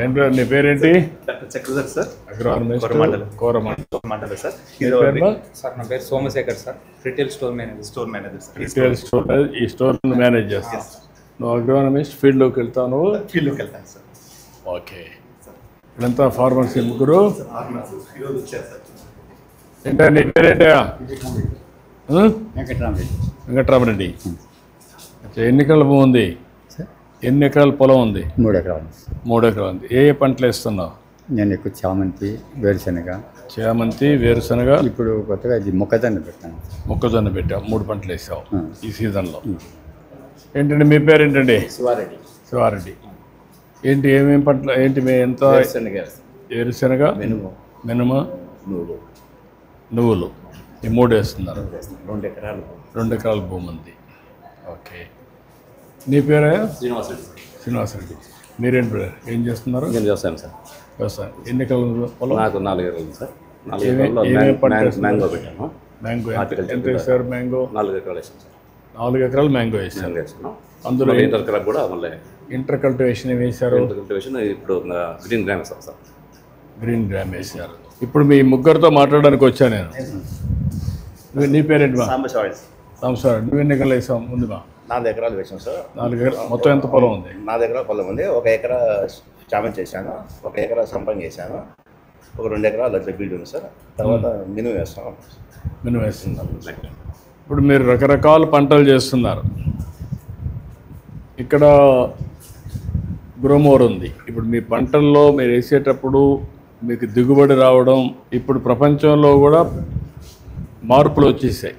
ఏం పేరు నీ పేరేంటి? Chakradhar sir, agronomist Coromandel sir. Sir నా పేరు Somashekar sir, retail store manager sir. Retail store, ఈ స్టోర్ మేనేజ్ చేస్తాను. నువ్వు అగ్రోనమిస్ట్ ఫీల్డ్లోకి వెళ్తాను. ఫీల్డ్లోకి వెళ్తాను సార్. ఓకే, ఇదంతా ఫార్మర్స్ ముగ్గురు. ఈరోజు వచ్చారు సార్. ఏంటా నీ పేరేంటా? వెంకటరామరెడ్డి. వెంకటరామరెడ్డి. ఎన్ని ఎకరాల భూమి ఉంది? ఎన్ని ఎకరాల పొలం ఉంది? 3 ఎకరాలు. 3 ఎకరాలు ఉంది. ఏ ఏ పంటలు వేస్తున్నావు? నేను ఎక్కువ చామంతి, వేరుశనగ. చామంతి, వేరుశనగ. ఇప్పుడు కొత్తగా ఇది మొక్కజొన్న పెట్టాను. మొక్కజొన్న పెట్టావు. 3 పంటలు వేసావు ఈ సీజన్లో. ఏంటండి మీ పేరు ఏంటండి? శివారెడ్డి. శివారెడ్డి. ఏంటి ఏమేమి పంటలు ఏంటి? మీ ఎంత? వేరుశనగ, మినుమ, నువ్వులు. ఈ 3 వేస్తున్నారు. 2 ఎకరాలు. 2 ఎకరాల భూమి ఉంది. ఓకే, నీ పేరే? శ్రీనివాసరెడ్డి. శ్రీనివాసరెడ్డి. మీరేంటి బ్రదర్, ఏం చేస్తున్నారు? నేను వ్యవసాయం సార్. వ్యవసాయం. ఎన్ని ఎకరాలు పొలం? నాకు 4 ఎకరాలు సార్. 4 ఏమేమి ఎకరాల్లో పంట మ్యాంగో పెట్టాను. మ్యాంగో ఎంత వేసారు? మ్యాంగో 4 ఎకరాలు వేసాను సార్. 4 ఎకరాలు మ్యాంగో వేసారు. మ్యాంగో వేసాను. అందులో ఇంటర్ క్రాప్ కూడా మళ్ళీ ఇంటర్ కల్టివేషన్ ఏమి వేశారు? ఇంటర్ కల్టివేషన్ ఇప్పుడు గ్రీన్ గ్రామ్ వేస్తాం సార్. గ్రీన్ గ్రామ్ వేసారు. ఇప్పుడు మీ ముగ్గురితో మాట్లాడడానికి వచ్చాను నేను. నీ పేరేంటి మా? సాంబశివరావు. నువ్వు ఎన్ని ఎకరాలు వేసావు ముందు మా? 4 ఎకరాలు వేసాం సార్. 4 ఎకరాలు. మొత్తం ఎంత పొలం ఉంది? 4 ఎకరాల పొలం ఉంది. 1 ఎకరా చామంతి చేశాను, 1 ఎకరా సంపంగి వేసాను, ఒక 2 ఎకరాలు అట్లా బీడు ఉంది సార్. తర్వాత మినుము వేస్తాం. మినుము వేస్తున్నారు. ఇప్పుడు మీరు రకరకాల పంటలు చేస్తున్నారు. ఇక్కడ గ్రోమోర్ ఉంది. ఇప్పుడు మీ పంటల్లో మీరు వేసేటప్పుడు మీకు దిగుబడి రావడం, ఇప్పుడు ప్రపంచంలో కూడా మార్పులు వచ్చేసాయి.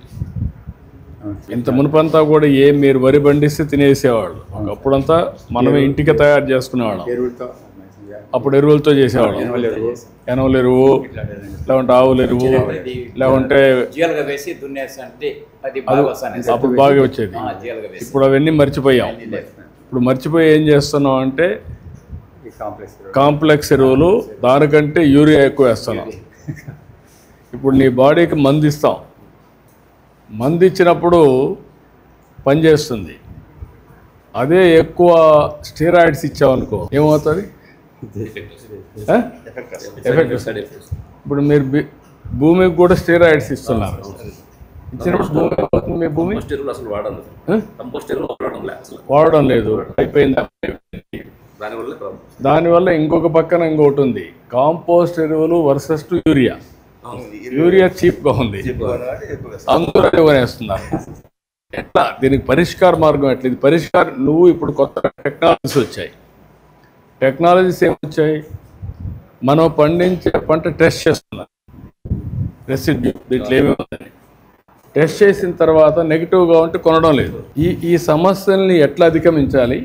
ఇంత మునుపంతా కూడా మీరు వరి పండిస్తే తినేసేవాళ్ళు. అప్పుడంతా మనమే ఇంటికి తయారు చేసుకునేవాళ్ళం. అప్పుడు ఎరువులతో చేసేవాళ్ళం. ఎనవల ఎరువు, లేకుంటే ఆవుల ఎరువు, లేకుంటే అప్పుడు బాగా వచ్చేది. ఇప్పుడు అవన్నీ మర్చిపోయాం. ఇప్పుడు మర్చిపోయి ఏం చేస్తున్నాం అంటే కాంప్లెక్స్ ఎరువులు, దానికంటే యూరియా ఎక్కువ వేస్తున్నాం. ఇప్పుడు నీ బాడీకి మందు ఇస్తాం. మందు ఇచ్చినప్పుడు పనిచేస్తుంది. అదే ఎక్కువ స్టెరాయిడ్స్ ఇచ్చామనుకో ఏమవుతుంది? ఎఫెక్ట్. ఇప్పుడు మీరు భూమికి కూడా స్టెరాయిడ్స్ ఇస్తున్నారు. ఇచ్చినప్పుడు మీ భూమి అసలు వాడడం లేదు, అయిపోయింది. దానివల్ల ఇంకొక పక్కన ఇంకొకటి ఉంది, కాంపోస్ట్ ఎరువులు వర్సెస్ టు యూరియా. యూరియా చీప్గా ఉంది, అందరూ వేస్తున్నారు. ఎట్లా దీనికి పరిష్కార మార్గం ఎట్లా? ఇది పరిష్కారం నువ్వు ఇప్పుడు కొత్త టెక్నాలజీస్ వచ్చాయి. టెక్నాలజీస్ ఏమొచ్చాయి? మనం పండించే పంట టెస్ట్ చేస్తున్నారు. రెసిడ్యూ దీంట్లో ఏమేమి ఉందని టెస్ట్ చేసిన తర్వాత నెగిటివ్గా ఉంటే కొనడం లేదు. ఈ సమస్యల్ని ఎట్లా అధిగమించాలి?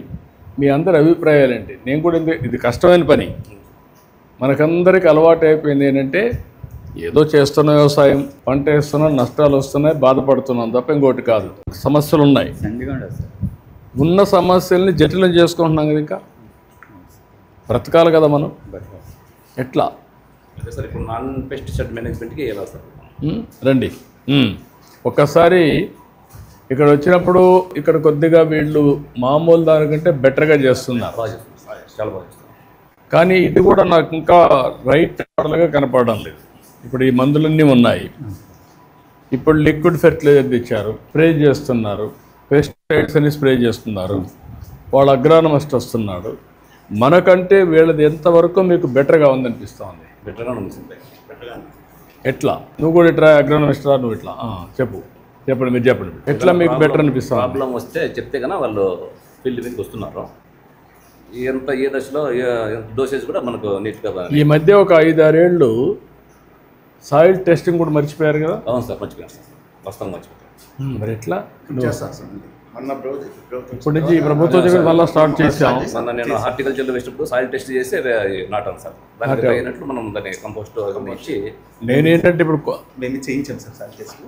మీ అందరి అభిప్రాయాలు ఏంటి? నేను కూడా ఇది కష్టమైన పని. మనకందరికి అలవాటు అయిపోయింది ఏంటంటే ఏదో చేస్తున్న వ్యవసాయం, పంట వేస్తున్నాం, నష్టాలు వస్తున్నాయి, బాధపడుతున్నాం తప్ప ఇంకోటి కాదు. సమస్యలు ఉన్నాయి. ఉన్న సమస్యల్ని జటిలం చేసుకుంటున్నాం కదా. ఇంకా బ్రతకాలి కదా మనం. ఎట్లా? సార్ ఇప్పుడు నాన్ పెస్టిసైడ్ మేనేజ్మెంట్కి ఎలా సార్? రండి. ఒక్కసారి ఇక్కడ వచ్చినప్పుడు ఇక్కడ కొద్దిగా వీళ్ళు మామూలు దానికంటే బెటర్గా చేస్తున్నారు. చాలా బాగా చేస్తారు. కానీ ఇది కూడా నాకు ఇంకా రైట్ మోడల్గా కనపడడం లేదు. ఇప్పుడు ఈ మందులన్నీ ఉన్నాయి. ఇప్పుడు లిక్విడ్ ఫెర్టిలైజర్ తెచ్చారు, స్ప్రే చేస్తున్నారు. పెస్టిసైడ్స్ అని స్ప్రే చేస్తున్నారు. వాళ్ళ అగ్రానమిస్ట్ వస్తున్నాడు. మనకంటే వీళ్ళది ఎంతవరకు మీకు బెటర్గా ఉందనిపిస్తూ ఉంది? బెటర్గా ఉంది. ఎట్లా? నువ్వు కూడా ఇట్లా అగ్రానమిస్ట్ రా, నువ్వు ఇట్లా చెప్పండి, మీరు చెప్పండి. ఎట్లా మీకు బెటర్ అనిపిస్తుంది? ప్రాబ్లం వస్తే చెప్తే కన్నా వాళ్ళు ఫీల్డ్ మీదకి వస్తున్నారు. ఎంత ఏ దశలో డోసేజ్ కూడా మనకు నీట్గా. ఈ మధ్య ఒక 5-6 ఏళ్ళు సాయిల్ టెస్టింగ్ కూడా మర్చిపోయారు కదా? అవును సార్, మర్చిపోయాను సార్. వస్తాం మర్చిపోయాను. మరి ఎట్లా? ఇప్పుడు నుంచి ఈ ప్రభుత్వం దగ్గర మళ్ళీ స్టార్ట్ చేసాం. మొన్న నేను హార్టికల్చర్లో వేసినప్పుడు సాయిల్ టెస్ట్ చేసి నాటాను సార్. దానికి అయినట్లు మనం దాన్ని కంపోస్ట్ ఇచ్చి. నేనేంటంటే ఇప్పుడు మేము చేయించాం సార్ సాయిల్ టెస్ట్.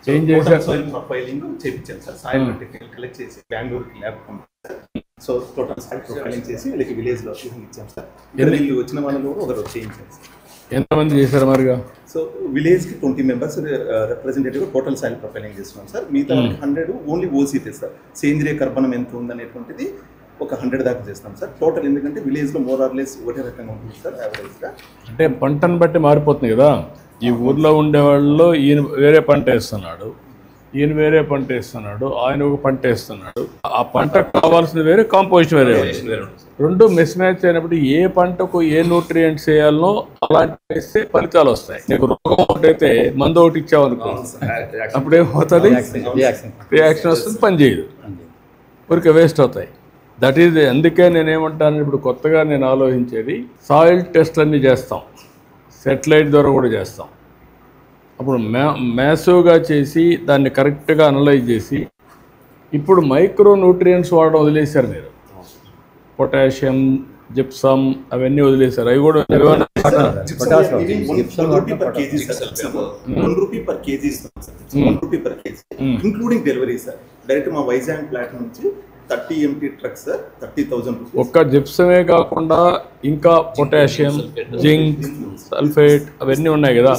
చేంజ్ చేశారు. సాయిల్ ప్రొఫైలింగ్ చేయించాం సార్. సాయిల్ కలెక్ట్ చేసి బెంగళూరుకి ల్యాబ్ పంపించాం. సో టోటల్ సాయిల్ ప్రొఫైలింగ్ చేసి వీళ్ళకి విలేజ్లో ఇచ్చాం సార్. వీళ్ళు వచ్చిన వాళ్ళని కూడా ఒకరోజు చేయించాం సార్. ఎంతమంది చేశారు మరిగా? సో విలేజ్కి 20 members representative total soil profiling చేస్తున్నాం సార్. మిగతా 100 ఓన్లీ ఓసీ టెస్ట్ సార్. సేంద్రియ కర్బనం ఎంత ఉందనేటువంటిది ఒక 100 దాకా చేస్తాం సార్. టోటల్ ఎందుకంటే విలేజ్లో మోర్ ఆర్ లెస్ ఒకటే రకంగా ఉంటుంది సార్ యావరేజ్గా. అంటే పంటను బట్టి మారిపోతుంది కదా. ఈ ఊర్లో ఉండేవాళ్ళు ఈయన వేరే పంట వేస్తున్నాడు, ఈయన వేరే పంట వేస్తున్నాడు, ఆయన ఒక పంట వేస్తున్నాడు. ఆ పంటకు కావాల్సింది వేరే, కాంపోజిషన్ వేరే. రెండు మిస్ మ్యాచ్ అయినప్పుడు ఏ పంటకు ఏ న్యూట్రియంట్స్ వేయాలనో అలాంటి వేస్తే ఫలితాలు వస్తాయి. నీకు రోగం ఒకటైతే మందు ఒకటి ఇచ్చావనుకో, అప్పుడు ఏమవుతుంది? రియాక్షన్ వస్తుంది, పని చేయదు, ఊరికే వేస్ట్ అవుతాయి. దట్ ఈజ్ అందుకే నేనేమంటాను, ఇప్పుడు కొత్తగా నేను ఆలోచించేది సాయిల్ టెస్ట్ అన్నీ చేస్తాం, సెటిలైట్ ద్వారా కూడా చేస్తాం. అప్పుడు మ్యాసివ్గా చేసి దాన్ని కరెక్ట్గా అనలైజ్ చేసి, ఇప్పుడు మైక్రో న్యూట్రియంట్స్ వాడడం వదిలేశారు మీరు. పొటాషియం, జిప్సమ్ అవన్నీ వదిలేశారు. అవి కూడా ఇంక్లూడింగ్ డెలివరీ సార్. డైరెక్ట్ మా వైజాగ్ ప్లాట్ నుంచి 30 MT ట్రక్ సార్, 30,000 రూపీస్. ఒక్క జిప్సమే కాకుండా ఇంకా పొటాషియం, జింక్, సల్ఫేట్ అవన్నీ ఉన్నాయి కదా.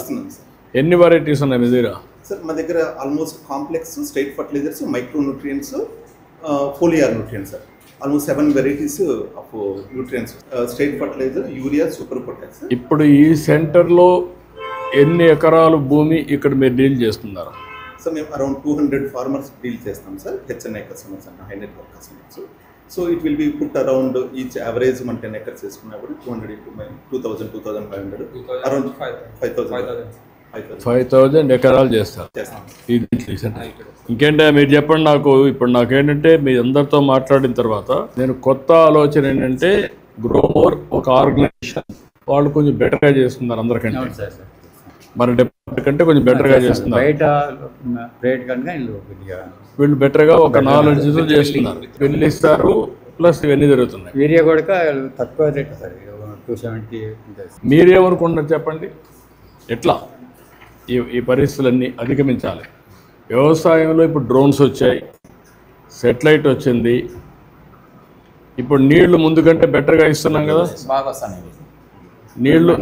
ఎన్ని వెరైటీస్ ఉన్నాయి మీ దగ్గర? సార్ మా దగ్గర almost complex, straight fertilizers, micro nutrients, foliar nutrients sir. Almost 7 varieties of nutrients. Straight fertilizer, urea, super potash. ఇప్పుడు ఈ సెంటర్లో ఎన్ని ఎకరాలు భూమి ఇక్కడ మీరు డీల్ చేస్తున్నారు? సార్ మేము అరౌండ్ 200 ఫార్మర్స్ డీల్ చేస్తాం sir. HNI customers and high network customers. So it will be put around each average మన 10 acres చేసుకున్నప్పుడు 200 into 2,000, 2,500, అరౌండ్ 5,000 ఎకరాలు చేస్తారు. ఇది ఇంకేంటే మీరు చెప్పండి నాకు. ఇప్పుడు నాకేంటంటే మీ అందరితో మాట్లాడిన తర్వాత నేను కొత్త ఆలోచన ఏంటంటే, గ్రోమోర్ ఒక ఆర్గనైజేషన్, వాళ్ళు కొంచెం బెటర్గా చేస్తున్నారు అందరికంటే, మన డిపార్ట్మెంట్ కంటే కొంచెం బెటర్గా చేస్తున్నారు. వీళ్ళు బెటర్గా ఒక 4 ఇంచులు చేస్తున్నారు. బిల్లు ఇస్తారు, ప్లస్ ఇవన్నీ జరుగుతున్నాయి. ఏరియా కూడా తక్కువ రేట్ సార్, 270. మీరేమనుకుంటున్నారు చెప్పండి, ఎట్లా ఈ పరిస్థితులన్నీ అధిగమించాలి? వ్యవసాయంలో ఇప్పుడు డ్రోన్స్ వచ్చాయి, సెటిలైట్ వచ్చింది, ఇప్పుడు నీళ్లు ముందు కంటే బెటర్గా ఇస్తున్నాం కదా. బాగా వస్తాయి నీళ్లు.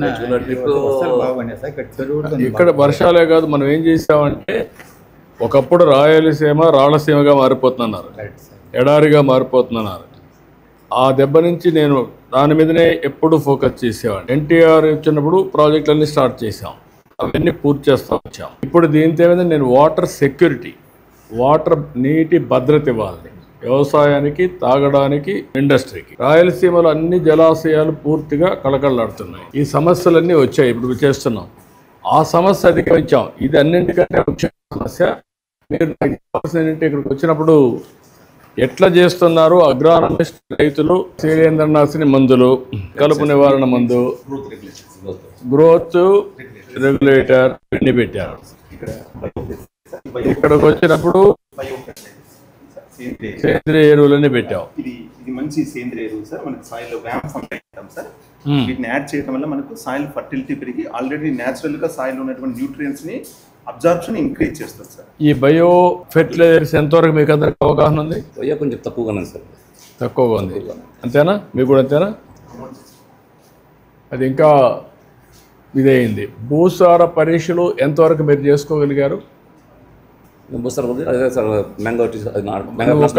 ఇక్కడ వర్షాలే కాదు, మనం ఏం చేసామంటే ఒకప్పుడు రాయలసీమ రాళ్లసీమగా మారిపోతున్నారు, ఎడారిగా మారిపోతున్నారు. ఆ దెబ్బ నుంచి నేను దాని మీదనే ఎప్పుడు ఫోకస్ చేసేవాడిని. ఎన్టీఆర్ వచ్చినప్పుడు ప్రాజెక్టులన్నీ స్టార్ట్ చేసాం, అవన్నీ పూర్తి చేస్తూ వచ్చాం. ఇప్పుడు దీంతో ఏమైంది, నేను వాటర్ సెక్యూరిటీ, వాటర్ నీటి భద్రత ఇవ్వాలి వ్యవసాయానికి, తాగడానికి, ఇండస్ట్రీకి. రాయలసీమలో అన్ని జలాశయాలు పూర్తిగా కళకళలాడుతున్నాయి. ఈ సమస్యలన్నీ వచ్చాయి, ఇప్పుడు చేస్తున్నాం. ఆ సమస్య అధిగమించాం. ఇది అన్నింటికంటే ముఖ్యమైన సమస్య. మీరు ఏంటంటే ఇక్కడికి వచ్చినప్పుడు ఎట్లా చేస్తున్నారు, అగ్రానమిస్ట్ రైతులు శైలేంద్రనాథిని మందులు, కలుపు నివారణ మందు, గ్రోత్ రెగ్యులేటర్ ఇవన్నీ పెట్టారు. ఇక్కడికి వచ్చినప్పుడు సేంద్రియ ఎరువులన్నీ పెట్టావు. ఇది మంచి సేంద్రియ ఎరువు సార్. మనకి సాయిల్ వ్యామ్ అంటాం సార్. వీటిని యాడ్ చేయడం వల్ల మనకు సాయిల్ ఫర్టిలిటీ పెరిగి ఆల్రెడీ న్యాచురల్ గా సాయిల్ ఉన్నటువంటి న్యూట్రియంట్స్ ని అబ్జార్ప్షన్ ఇంక్రీజ్ చేస్తుంది సార్. ఈ బయో ఫెర్టిలైజర్స్ ఎంతవరకు మీకు అందరికి అవగాహన ఉంది? కొంచెం తక్కువగానే సార్. తక్కువగా ఉంది, అంతేనా? మీకు కూడా అంతేనా? అది ఇంకా ఇదైంది. భూసార పరీక్షలు ఎంతవరకు మీరు చేసుకోగలిగారు? సార్ అదే సార్, మ్యాంగో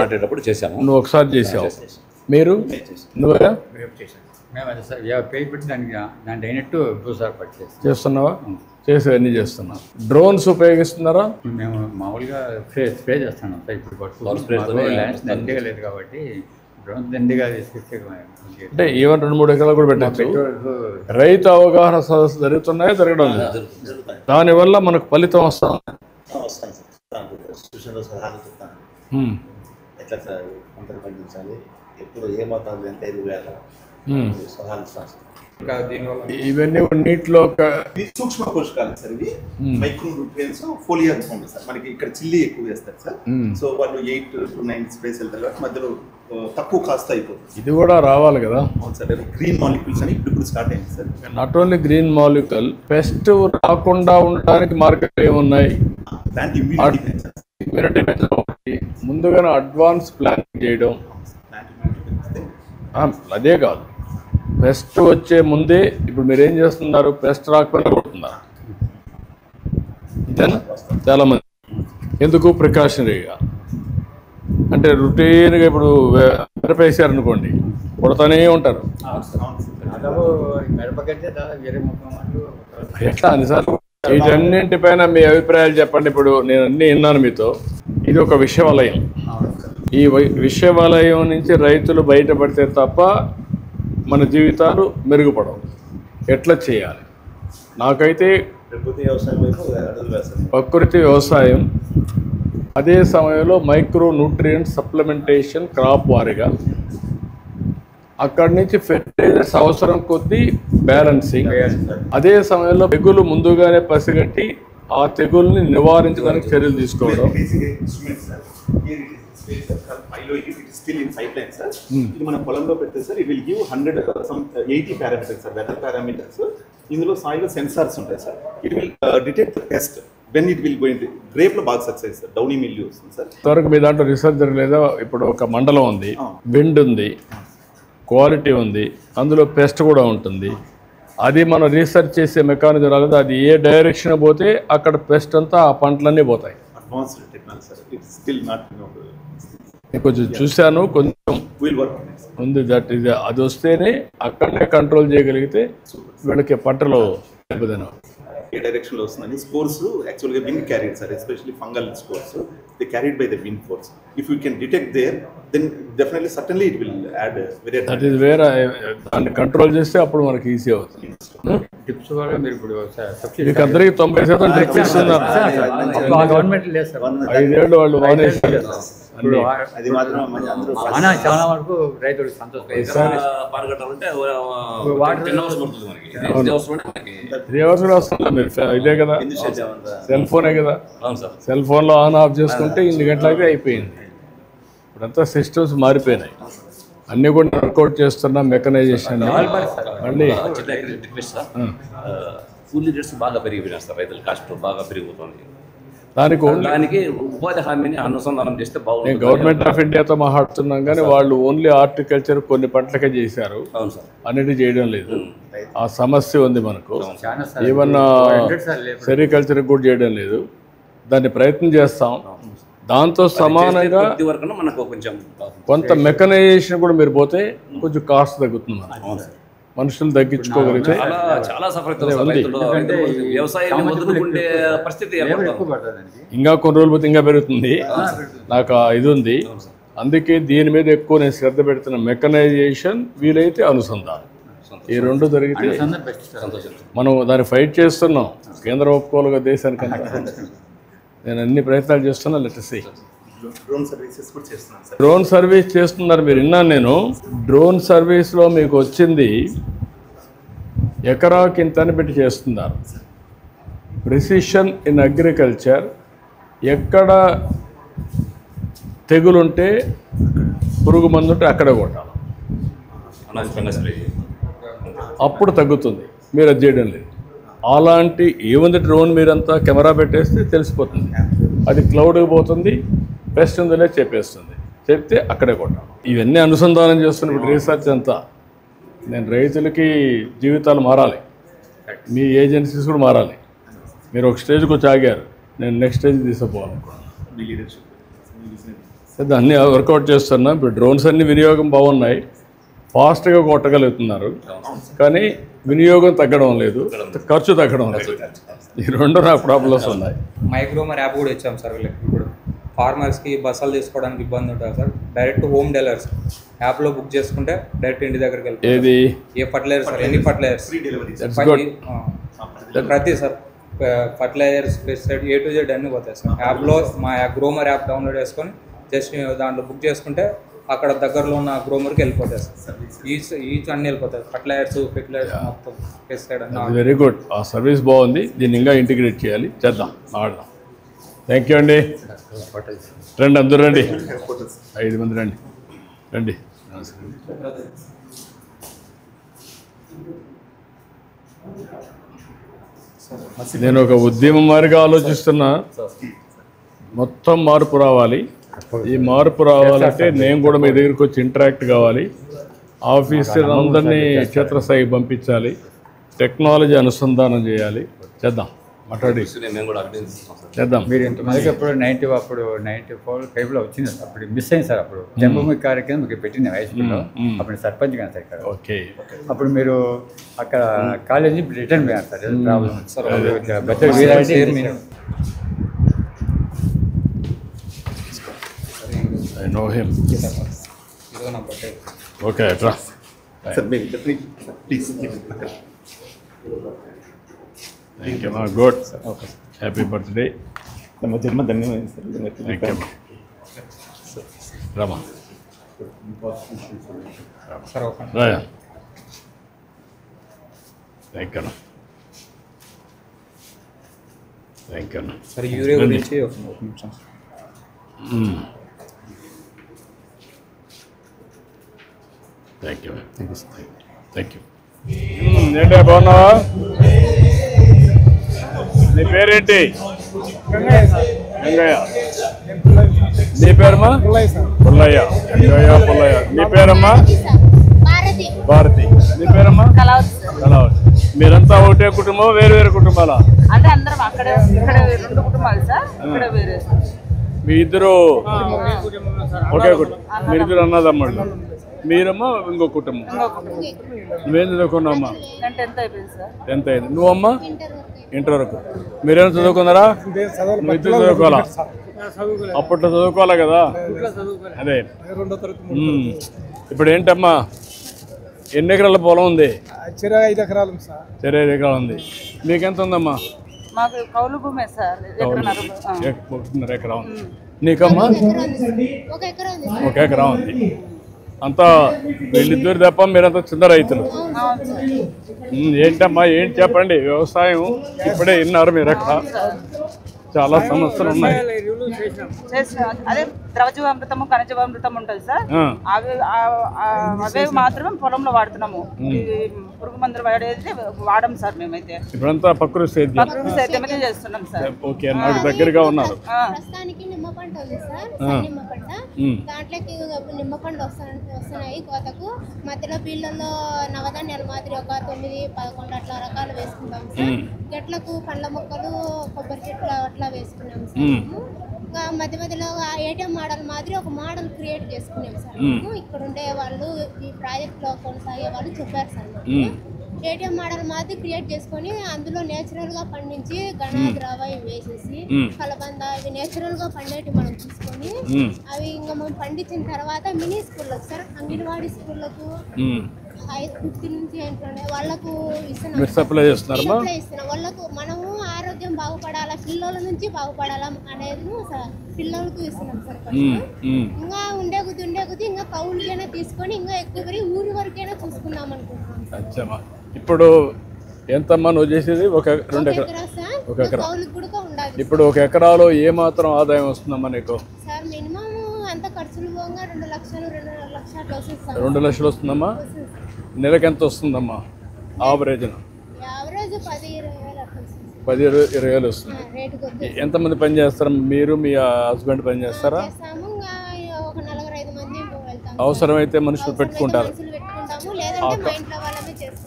నాటేటప్పుడు చేశాము. నువ్వు ఒకసారి చేసావు, మీరు నువ్వా దానికి అయినట్టు భూసార్ పట్టి చేస్తున్నావా? చేసేవన్నీ చేస్తున్నావు. డ్రోన్స్ ఉపయోగిస్తున్నారా? మేము మామూలుగా స్ప్రే చేస్తున్నాం సార్. ఇప్పుడు ల్యాండ్స్ దండిగా లేదు కాబట్టి డ్రోన్స్ దండిగా తీసుకొచ్చే అంటే ఈవెన్ 2-3 ఎకరాలు కూడా పెట్టచ్చు. రైతు అవగాహన సదస్సు జరుగుతున్నాయా, జరగడం లేదు? దానివల్ల మనకు ఫలితం వస్తాం. ఎట్లా సార్ పంటలు పండించాలి, ఎప్పుడు ఏ మొత్తాలు ఎంత ఎరువు వేయాలి, సలహాలు సార్. ఇవన్నీ నీటిలో సూక్ష్మ పోషకాలు సార్. ఇవి మైక్రో న్యూట్రియంట్స్, ఫోలియర్ ఉంటుంది సార్. మనకి ఇక్కడ చిల్లి ఎక్కువ వేస్తారు సార్. సో వాళ్ళు 8 to 9 స్ప్రేస్ వెళ్తారు కాబట్టి మధ్యలో తక్కువ కాస్ట్ అయిపోతుంది. ఇది కూడా రావాలి కదా. అవును సార్. గ్రీన్ మాలిక్యూల్స్ అని ఇప్పుడు స్టార్ట్ అయింది sir. Not only green molecule, pest రాకుండా ఉండడానికి మార్కెట్ ఏమున్నాయి? ముందుగానే అడ్వాన్స్ ప్లాన్ చేయడం. అదే కాదు, పెస్ట్ వచ్చే ముందే ఇప్పుడు మీరు ఏం చేస్తున్నారు, పెస్ట్ రాకపోయినా కొడుతున్నారు అంతేనా? చాలామంది ఎందుకు ప్రికాషనరీగా, అంటే అంటే రొటీన్గా ఇప్పుడు మిరపేసారనుకోండి కొడతానే ఉంటారు. దాదాపు మిరపకంటే దాదాపు 20-30 మాటలు ఎట్లా అన్నిసార్లు వీటన్నింటిపైన మీ అభిప్రాయాలు చెప్పండి. ఇప్పుడు నేను అన్నీ విన్నాను మీతో. ఇది ఒక విషవలయం. ఈ విషవలయం నుంచి రైతులు బయటపడితే తప్ప మన జీవితాలు మెరుగుపడవు. ఎట్లా చేయాలి? నాకైతే ప్రకృతి వ్యవసాయం వైపు అడుగులు వేస్తాం. ప్రకృతి వ్యవసాయం, అదే సమయంలో మైక్రో న్యూట్రియంట్ సప్లిమెంటేషన్ క్రాప్ వారీగా, అక్కడి నుంచి ఫెర్టిలైజర్స్ అవసరం కొద్దీ బ్యాలెన్సింగ్, అదే సమయంలో తెగులు ముందుగానే పసిగట్టి ఆ తెగుల్ని నివారించడానికి చర్యలు తీసుకోవడం. ఇది మన పొలంలో పెడితే sir it will give 180 parameters sir, weather parameters. ఇందులో సాయిల్ సెన్సార్స్ ఉంటాయి sir. It will detect pest when it will going. Grape లో బాగా సక్సెస్ సార్, డౌనీ మిల్యూ వస్తుంది సార్. ఇంతవరకు మీ దాంట్లో రీసెర్చ్ జరగలేదా? ఇప్పుడు ఒక మండలం ఉంది, విండ్ ఉంది, క్వాలిటీ ఉంది, అందులో పెస్ట్ కూడా ఉంటుంది. అది మనం రీసెర్చ్ చేసే మెకానిజం రాలేదు. అది ఏ డైరెక్షన్ పోతే అక్కడ పెస్ట్ అంతా ఆ పంటలన్నీ పోతాయి. Advanced technology sir. It still not నేను కొంచెం చూశాను, కొంచెం విల్ వర్క్ ఉంది. దట్ ఇది అది వస్తేనే అక్కడనే కంట్రోల్ చేయగలిగితే వీళ్ళకి పంటలో దెబ్బతిన. ఏ డైరెక్షన్ లో వస్తుందని spores actually wind carried sir, especially fungal spores they carried by the wind force. If you can detect there then definitely certainly it will add very. That is వేరే. దాన్ని కంట్రోల్ చేస్తే అప్పుడు మనకి ఈజీ అవుతుంది. Tips కూడా మీరు ఇప్పుడు మీకు అందరికీ 90% టిప్స్ ఇస్తున్నారు. గవర్నమెంట్ లేదు సార్. 5 ఏళ్ళు వాళ్ళు మానేస్తారు. ఇప్పుడు అది మాత్రం అందరూ చాలా వరకు రైతులు సంతోషం. పారగట్టాలంటే వాటర్ 10 hours పడుతుంది మనకి. 3 hours లోనే మనకి 3 hours కూడా వస్తుంది. మీరు ఇదే కదా, సెల్ ఫోనే కదా, అవును సార్. సెల్ ఫోన్లో ఆన్ ఆఫ్ చేసుకుంటే 8 గంటలకే అయిపోయింది. ఇప్పుడంతా సిస్టమ్స్ మారిపోయినాయి. అన్నీ కూడా వర్కౌట్ చేస్తున్నా మెకనైజేషన్. మళ్ళీ రిక్వెస్ట్ సార్, కూలీ రేట్స్ బాగా పెరిగిపోయినాయి సార్. రైతుల కాస్ట్ బాగా పెరిగిపోతుంది. దానికి ఉపాధి హామీని అనుసంధానం చేస్తే బాగుంటుంది. నేను గవర్నమెంట్ ఆఫ్ ఇండియాతో మాట్లాడుతున్నాం కానీ వాళ్ళు ఓన్లీ హార్టికల్చర్ కొన్ని పంటలకే చేశారు, అవును సార్. అన్నిటి చేయడం లేదు. ఆ సమస్య ఉంది మనకు. చాలా ఈవెన్ సెరికల్చర్ కూడా చేయడం లేదు. దాన్ని ప్రయత్నం చేస్తాం. దాంతో సమానంగా కొద్ది వరకు మనకు కొంచెం కొంత మెకనైజేషన్ కూడా మీరు పోతే కొంచెం కాస్ట్ తగ్గుతుంది. మనకు మనుషులు తగ్గించుకోగలిగితే చాలా సఫర్ అవుతుంది. వ్యవసాయాన్ని వదులుకుంటే పరిస్థితి ఇంకా కొన్ని రోజులు పోతే ఇంకా పెరుగుతుంది. నాకు ఇది ఉంది. అందుకే దీని మీద ఎక్కువ నేను శ్రద్ధ పెడుతున్న. మెకనైజేషన్, వీలైతే అనుసంధానం, ఈ రెండు జరిగితే మనం దాన్ని ఫైట్ చేస్తున్నాం. కేంద్రం ఒప్పుకోలుగా దేశానికన్నా నేను అన్ని ప్రయత్నాలు చేస్తున్నా. Let's see. డ్రోన్ సర్వీసెస్ కూడా చేస్తున్నాం సార్. డ్రోన్ సర్వీస్ చేస్తున్నారు మీరు, విన్నాను నేను. డ్రోన్ సర్వీస్లో మీకు వచ్చింది ఎకరాకి ఇంతని పెట్టి చేస్తున్నారు. Precision in agriculture. ఎక్కడ తెగులుంటే, పురుగు మందు ఉంటే అక్కడ కొట్టాలి, అప్పుడు తగ్గుతుంది. మీరు అది చేయడం లేదు. అలాంటి ఏముంది డ్రోన్ మీరంతా కెమెరా పెట్టేస్తే తెలిసిపోతుంది. అది క్లౌడ్కి పోతుంది, పెస్ట్ ఉందనే చెప్పేస్తుంది. చెప్తే అక్కడే కొట్టాలి. ఇవన్నీ అనుసంధానం చేస్తున్నప్పుడు రీసెర్చ్ అంతా. నేను రైతులకి జీవితాలు మారాలి, మీ ఏజెన్సీస్ కూడా మారాలి. మీరు ఒక స్టేజ్కి వచ్చి ఆగారు, నేను నెక్స్ట్ స్టేజ్ తీసుకుపోవాలనుకున్నాను. అన్నీ వర్కౌట్ చేస్తున్నా. ఇప్పుడు డ్రోన్స్ అన్ని వినియోగం బాగున్నాయి, ఫాస్ట్గా కొట్టగలుగుతున్నారు. కానీ వినియోగం తగ్గడం లేదు, ఖర్చు తగ్గడం లేదు. ఈ రెండు నాకు ప్రాబ్లమ్స్ ఉన్నాయి. మైక్రోమర్ యాప్ కూడా ఇచ్చాం సార్ వీళ్ళకి. ఇప్పుడు ఫార్మర్స్కి బస్సులు తీసుకోవడానికి ఇబ్బంది ఉంటుంది సార్. డైరెక్ట్ హోమ్ డెలివరీస్ యాప్లో బుక్ చేసుకుంటే డైరెక్ట్ ఇంటి దగ్గరికి వెళ్తాం. ఏది ఏ ఫర్టిలైజర్ సార్, ఎన్ని ఫర్టిలైజర్స్ ప్రతి sir fertilizers, pesticide, A to Z అన్నీ పోతాయి సార్. యాప్లో మా గ్రోమర్ యాప్ డౌన్లోడ్ చేసుకొని జస్ట్ దాంట్లో బుక్ చేసుకుంటే అక్కడ దగ్గరలో ఉన్న గ్రోమర్కి వెళ్ళిపోతాయి సార్. ఈచ్ అన్నీ వెళ్ళిపోతాయి. ఫర్టిలైజర్స్, ఫెర్టిలైజర్స్ మొత్తం పెస్టిసైడ్ అన్నీ. Very good. ఆ సర్వీస్ బాగుంది. దీన్ని ఇంకా ఇంటిగ్రేట్ చేయాలి, చేద్దాం, ఆడదాం. థ్యాంక్ యూ అండి. రండి, అందరూ రండి, 5 మంది రండి, రండి. నేను ఒక ఉద్యమం మారిగా ఆలోచిస్తున్నా. మొత్తం మార్పు రావాలి. ఈ మార్పు రావాలంటే నేను కూడా మీ దగ్గరికి వచ్చి ఇంటరాక్ట్ కావాలి. ఆఫీసర్ అందరినీ క్షేత్రస్థాయికి పంపించాలి. టెక్నాలజీ అనుసంధానం చేయాలి. చేద్దాం. మాట్లాడి మేము కూడా అభినందిస్తున్నాం సార్. చేద్దాం. మీరు ఇంతమందికి అప్పుడు 94 అప్పుడు మిస్ అప్పుడు మిస్ అయింది సార్. అప్పుడు జన్మభూమి కార్యక్రమం మీకు పెట్టింది హై స్కూల్లో. అప్పుడు సర్పంచ్ కానీ సార్ ఇక్కడ. ఓకే. అప్పుడు మీరు అక్కడ కాలేజీ రిటర్న్ పోయారు sir. Problem sir. Bachala Veerareddy I know him. ఇదో నా బర్త్డే. ఓకే రా. సార్ మీరు ప్లీజ్. థ్యాంక్ యూ మా. గుడ్. Happy birthday. తమ జన్మ ధన్యవాదాలు sir. Thank you Rama. Sir ఒక రాయా. Thank you thank you. Sir urea గురించి ఒక నిమిషం. Thank you thank you. ఏంటా బాగున్నావా? నీ పేరేంటి? గంగయ్య. నీ పేరమ్మా? పుల్లయ్య. గంగయ్య పుల్లయ్య. నీ పేరమ్మా? భారతి. నీ పేరమ్మా? కళావతి. మీరంతా ఒకటే కుటుంబం, వేరు వేరు కుటుంబాలా? అంటే అందరం అక్కడ ఇక్కడ 2 కుటుంబాలు సార్. ఇక్కడ వేరే. మీ ఇద్దరు ఒకే కుటుంబం. మీరిద్దరు అన్నదమ్ముళ్ళు. మీరమ్మా ఇంకో కుటుంబం. నువ్వేం చదువుకున్నావమ్మా? 10th అయిపోయింది సార్. 10th అయింది. నువ్వమ్మా? ఇంటర్ వరకు. మీరేం చదువుకున్నారా? నువ్వు ఇద్దరు చదువుకోవాలా? అప్పట్లో చదువుకోవాలా కదా. అదే. ఇప్పుడు ఏంటమ్మా ఎన్ని ఎకరాల పొలం ఉంది? 5 ఎకరాలు సార్. 5 ఎకరాలు ఉంది. మీకెంత ఉందమ్మా? మాకు కౌలు భూమే సార్. 1.5 ఎకరా ఉంది. నీకమ్మా? 1 ఎకరా ఉంది. అంతా వీళ్ళిద్దరు తప్ప మీరంతా చిన్న రైతులు. ఏంటమ్మా ఏంటి చెప్పండి. వ్యవసాయం ఇప్పుడే విన్నారు మీరు. అక్కడ చాలా సమస్యలు ఉన్నాయి. అదే ద్రవజీవామృతము ఖనిజీవామృతం ఉంటుంది సార్. అవే మాత్రమే పొలంలో వాడుతున్నాము. పురుగు మందులు వాడేది వాడం సార్. మేమైతే ఇప్పుడంతా ప్రకృతి సేద్యమే చేస్తున్నాం సార్. ఓకే. నాకు దగ్గరగా ఉన్నారు. ప్రస్తుతానికి నిమ్మ పంట ఉంది సార్. నిమ్మ పంట దాంట్లోకి నిమ్మ పంట వస్తున్నాయి కోతకు. మధ్యలో బీళ్ళల్లో నవధాన్యాలు మాదిరి ఒక 9-11 అట్లా రకాలు వేసుకుంటాం సార్. గట్లకు పండ్ల మొక్కలు, కొబ్బరి చెట్లు అట్లా వేసుకున్నాం సార్. ఇంకా మధ్య మధ్యలో ఏటీఎం మోడల్ మాదిరి ఒక మోడల్ క్రియేట్ చేసుకున్నాం సార్. ఇక్కడ ఉండే వాళ్ళు ఈ ప్రాజెక్ట్ లో కొనసాగే వాళ్ళు చెప్పారు సార్. ఏటీఎం మోడల్ మాదిరి క్రియేట్ చేసుకొని అందులో నేచురల్ గా పండించి గణాద్రవ వేసేసి కలబంద ఇవి నేచురల్ గా పండేటి మనం తీసుకొని అవి ఇంకా మనం పండించిన తర్వాత మినీ స్కూళ్ళకు సార్, అంగన్వాడీ స్కూళ్ళకు 5 నుంచి ఏంటంటే వాళ్ళకు ఇస్తున్నాం. వాళ్ళకు మనము ఆరోగ్యం బాగుపడాలా, పిల్లల నుంచి బాగుపడాలా అనేది పిల్లలకు ఇస్తున్నాం సార్. ఇంకా ఉండే కొద్ది ఇంకా కౌలుకైనా తీసుకొని ఇంకా ఎక్కువ ఊరి వరకైనా చూసుకుందాం అనుకుంటున్నాం. ఇప్పుడు ఎంతమ్మా నువ్వు చేసేది? 2 ఎకరాలు. 1 ఎకరా. ఇప్పుడు 1 ఎకరాలో ఏ మాత్రం ఆదాయం వస్తుందమ్మా నీకు? సార్ మినిమం అంత ఖర్చులు పోగా 2 లక్షలు 2.5 లక్షలు అట్లా వస్తుంది. 2 లక్షలు వస్తుందమ్మా. నెలకు ఎంత వస్తుందమ్మా యావరేజ్? 10-20 వేలు వస్తుంది. ఎంతమంది పని చేస్తారు? మీరు మీ హస్బెండ్ పని చేస్తారా? అవసరమైతే మనుషులు పెట్టుకుంటారు.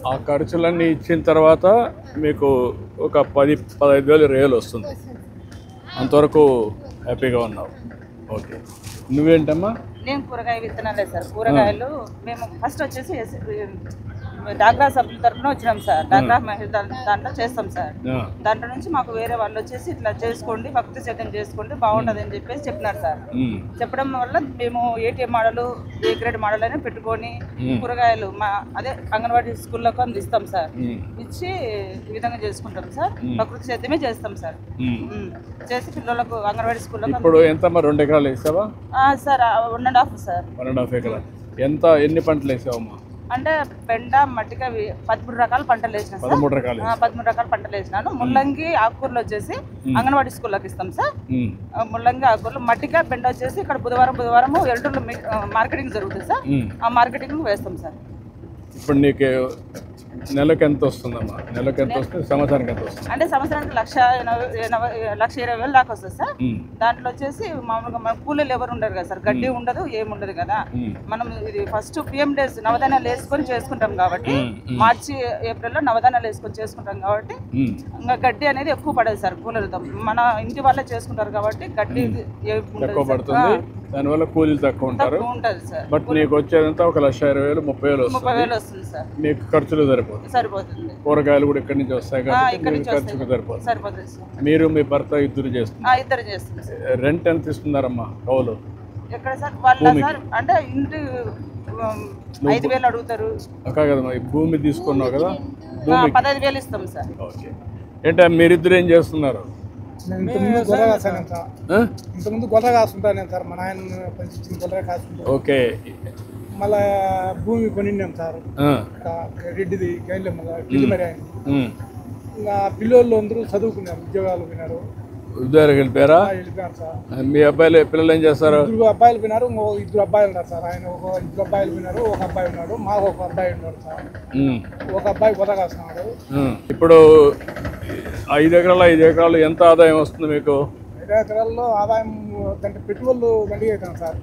ఆ ఖర్చులన్నీ ఇచ్చిన తర్వాత మీకు ఒక 10-15 వేలు వస్తుంది. అంతవరకు హ్యాపీగా ఉన్నావు. ఓకే. నువ్వేంటమ్మా? నేను కూరగాయ విత్తనాలే సార్. కూరగాయలు మేము ఫస్ట్ వచ్చేసి డాక్రా సభ్యుల తరఫున వచ్చినాం సార్. డాక్రా మహిళ దాంట్లో చేస్తాం సార్. దాంట్లో నుంచి మాకు వేరే వాళ్ళు వచ్చేసి ఇట్లా చేసుకోండి, భక్తి సేద్యం చేసుకోండి బాగుంటుంది అని చెప్పేసి చెప్పినారు సార్. చెప్పడం వల్ల మేము ATM model, A grade model అని పెట్టుకొని కూరగాయలు మా అదే అంగన్వాడీ స్కూల్లోకి అందిస్తాం సార్. ఇచ్చి ఈ విధంగా చేసుకుంటాం సార్. ప్రకృతి సేద్యమే చేస్తాం సార్. చేసి పిల్లలకు అంగన్వాడీ స్కూల్లో. ఇప్పుడు ఎంతమ్మా? 2 ఎకరాలు వేసావా సార్? 1.5 సార్. 1.5 ఎకరాలు. ఎన్ని పంటలు వేసావమ్మా? అంటే బెండ, మట్టిక 13 రకాల పంటలు వేసినా సార్. 13 రకాలు. 13 రకాల పంటలు వేసినాను. ముల్లంగి, ఆకుకూరలు వచ్చేసి అంగన్వాడీ స్కూల్లోకి ఇస్తాం సార్. ముల్లంగి, ఆకుకూరలు, మట్టిక, బెండ వచ్చేసి ఇక్కడ బుధవారం ఎల్లుండి మార్కెటింగ్ జరుగుతుంది సార్. ఆ మార్కెటింగ్ వేస్తాం సార్. ఇప్పుడు నీకు నెలకు ఎంత వస్తుందమ్మా? నెలకు ఎంత వస్తుంది? సంవత్సరానికి ఎంత వస్తుంది? అంటే సంవత్సరానికి 1,20,000 దాకా వస్తుంది సార్. దాంట్లో వచ్చేసి మామూలుగా మన కూలీలు ఎవరు ఉండరు కదా సార్, గడ్డి ఉండదు ఏముండదు కదా. మనం ఇది ఫస్ట్ పిఎం డేస్ నవధాన్యాలు వేసుకొని చేసుకుంటాం కాబట్టి, మార్చి ఏప్రిల్లో నవధాన్యాలు వేసుకొని చేసుకుంటాం కాబట్టి ఇంకా గడ్డి అనేది ఎక్కువ పడదు సార్ కూలీలతో. మన ఇంటి వాళ్ళే చేసుకుంటారు కాబట్టి గడ్డి తక్కువ పడుతుంది, దానివల్ల కూలీలు తక్కువ ఉంటారు. బట్ నీకు వచ్చేదంతా 1,20,000 30,000 వస్తుంది సార్. మీకు ఖర్చులు సరిపోతుంది. కూరగాయలు కూడా ఇక్కడి నుంచి వస్తాయి కాబట్టి ఖర్చుకు సరిపోతుంది. మీరు మీ భర్త ఇద్దరు చేస్తున్నారు. రెంట్ ఎంత ఇస్తున్నారమ్మా కౌలు? ఎక్కడ సార్ వాళ్ళ సార్ అంటే ఇంటి 5,000 అడుగుతారు. కదమ్మా, భూమి తీసుకున్నావు కదా, 15,000 ఇస్తాం సార్. ఓకే. ఏంటంటే మీరిద్దరు ఏం చేస్తున్నారు? ఇంతకుముందు గొర్రె కాస్తుంటాను సార్, మా నాయన పంచించిన గొర్రె కాస్తుంటాను. ఓకే. మళ్ళా భూమి కొనిన్నాం సార్, రెడ్డిది గైన్లో మళ్ళీ ఢిల్లీ మరి ఆయన. ఇంకా పిల్లలు అందరూ చదువుకున్నారు, ఉద్యోగాలు పోయినారు. ఉద్యోగాలు వెళ్ళిపోయారా? వెళ్ళిపోయారు సార్. మీ పిల్లలు ఏం చేస్తారు? 2 అబ్బాయిలు పోయినారు, ఇంకో 2 అబ్బాయిలు ఉన్నారు సార్. ఆయన 2 అబ్బాయిలు పోయినారు, 1 అబ్బాయి ఉన్నాడు, మాకు 1 అబ్బాయి ఉన్నాడు సార్. 1 అబ్బాయి గొర్రె కాస్తున్నాడు. ఇప్పుడు 5 ఎకరాలు ఎంత ఆదాయం వస్తుంది మీకు? 5 ఎకరాల్లో ఆదాయం అంటే పెట్టుబడులు దండిగా అవుతాను సార్.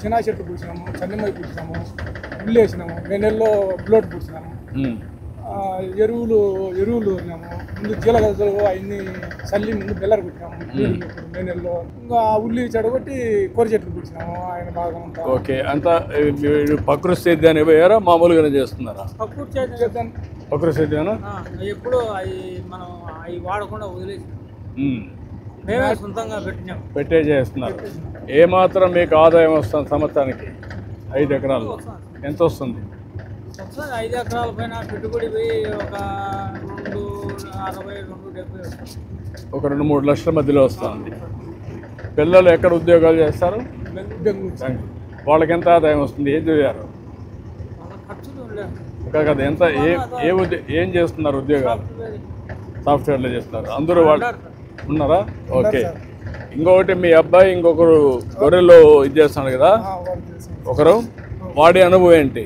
చిన్న చెట్టు పూసినాము, చందమై పూసినాము, ఉల్లి వేసినాము, 2 నెలల్లో బ్లోట్ పూసినాము, ఎరువులు ఉన్నాము. ముందు జీలగలు అవన్నీ చల్లి ముందు బెల్లర్ పెట్టినాము 2 నెలల్లో. ఇంకా ఉల్లి చెడగొట్టి కూర చెట్లు పూసినాము. ఆయన బాగా ఉంటాం. ఓకే. అంతా ప్రకృతి సేద్యాన్ని పోయారా, మామూలుగానే చేస్తున్నారా? ప్రకృతి సేద్యానా? ఎప్పుడు అవి మనం అవి వాడకుండా వదిలేసి మేమే సొంతంగా పెట్టే చేస్తున్నారు. ఏమాత్రం మీకు ఆదాయం వస్తుంది సంవత్సరానికి 5 ఎకరాలు? ఎంత వస్తుంది? 5 ఎకరాల పైన పెట్టుబడి పోయి ఒక 260, 270 వస్తుంది. ఒక 2-3 లక్షల మధ్యలో వస్తుంది. పిల్లలు ఎక్కడ ఉద్యోగాలు చేస్తారు? వాళ్ళకి ఎంత ఆదాయం వస్తుంది? ఏం చదివారు? కదా ఎంత ఏం చేస్తున్నారు ఉద్యోగాలు? సాఫ్ట్వేర్లో చేస్తున్నారు. అందరూ వాళ్ళు ఉన్నారా? ఓకే. ఇంకొకటి మీ అబ్బాయి ఇంకొకరు గొర్రెల్లో ఇది చేస్తున్నాడు కదా, ఒకరు, వాడి అనుభవం ఏంటి?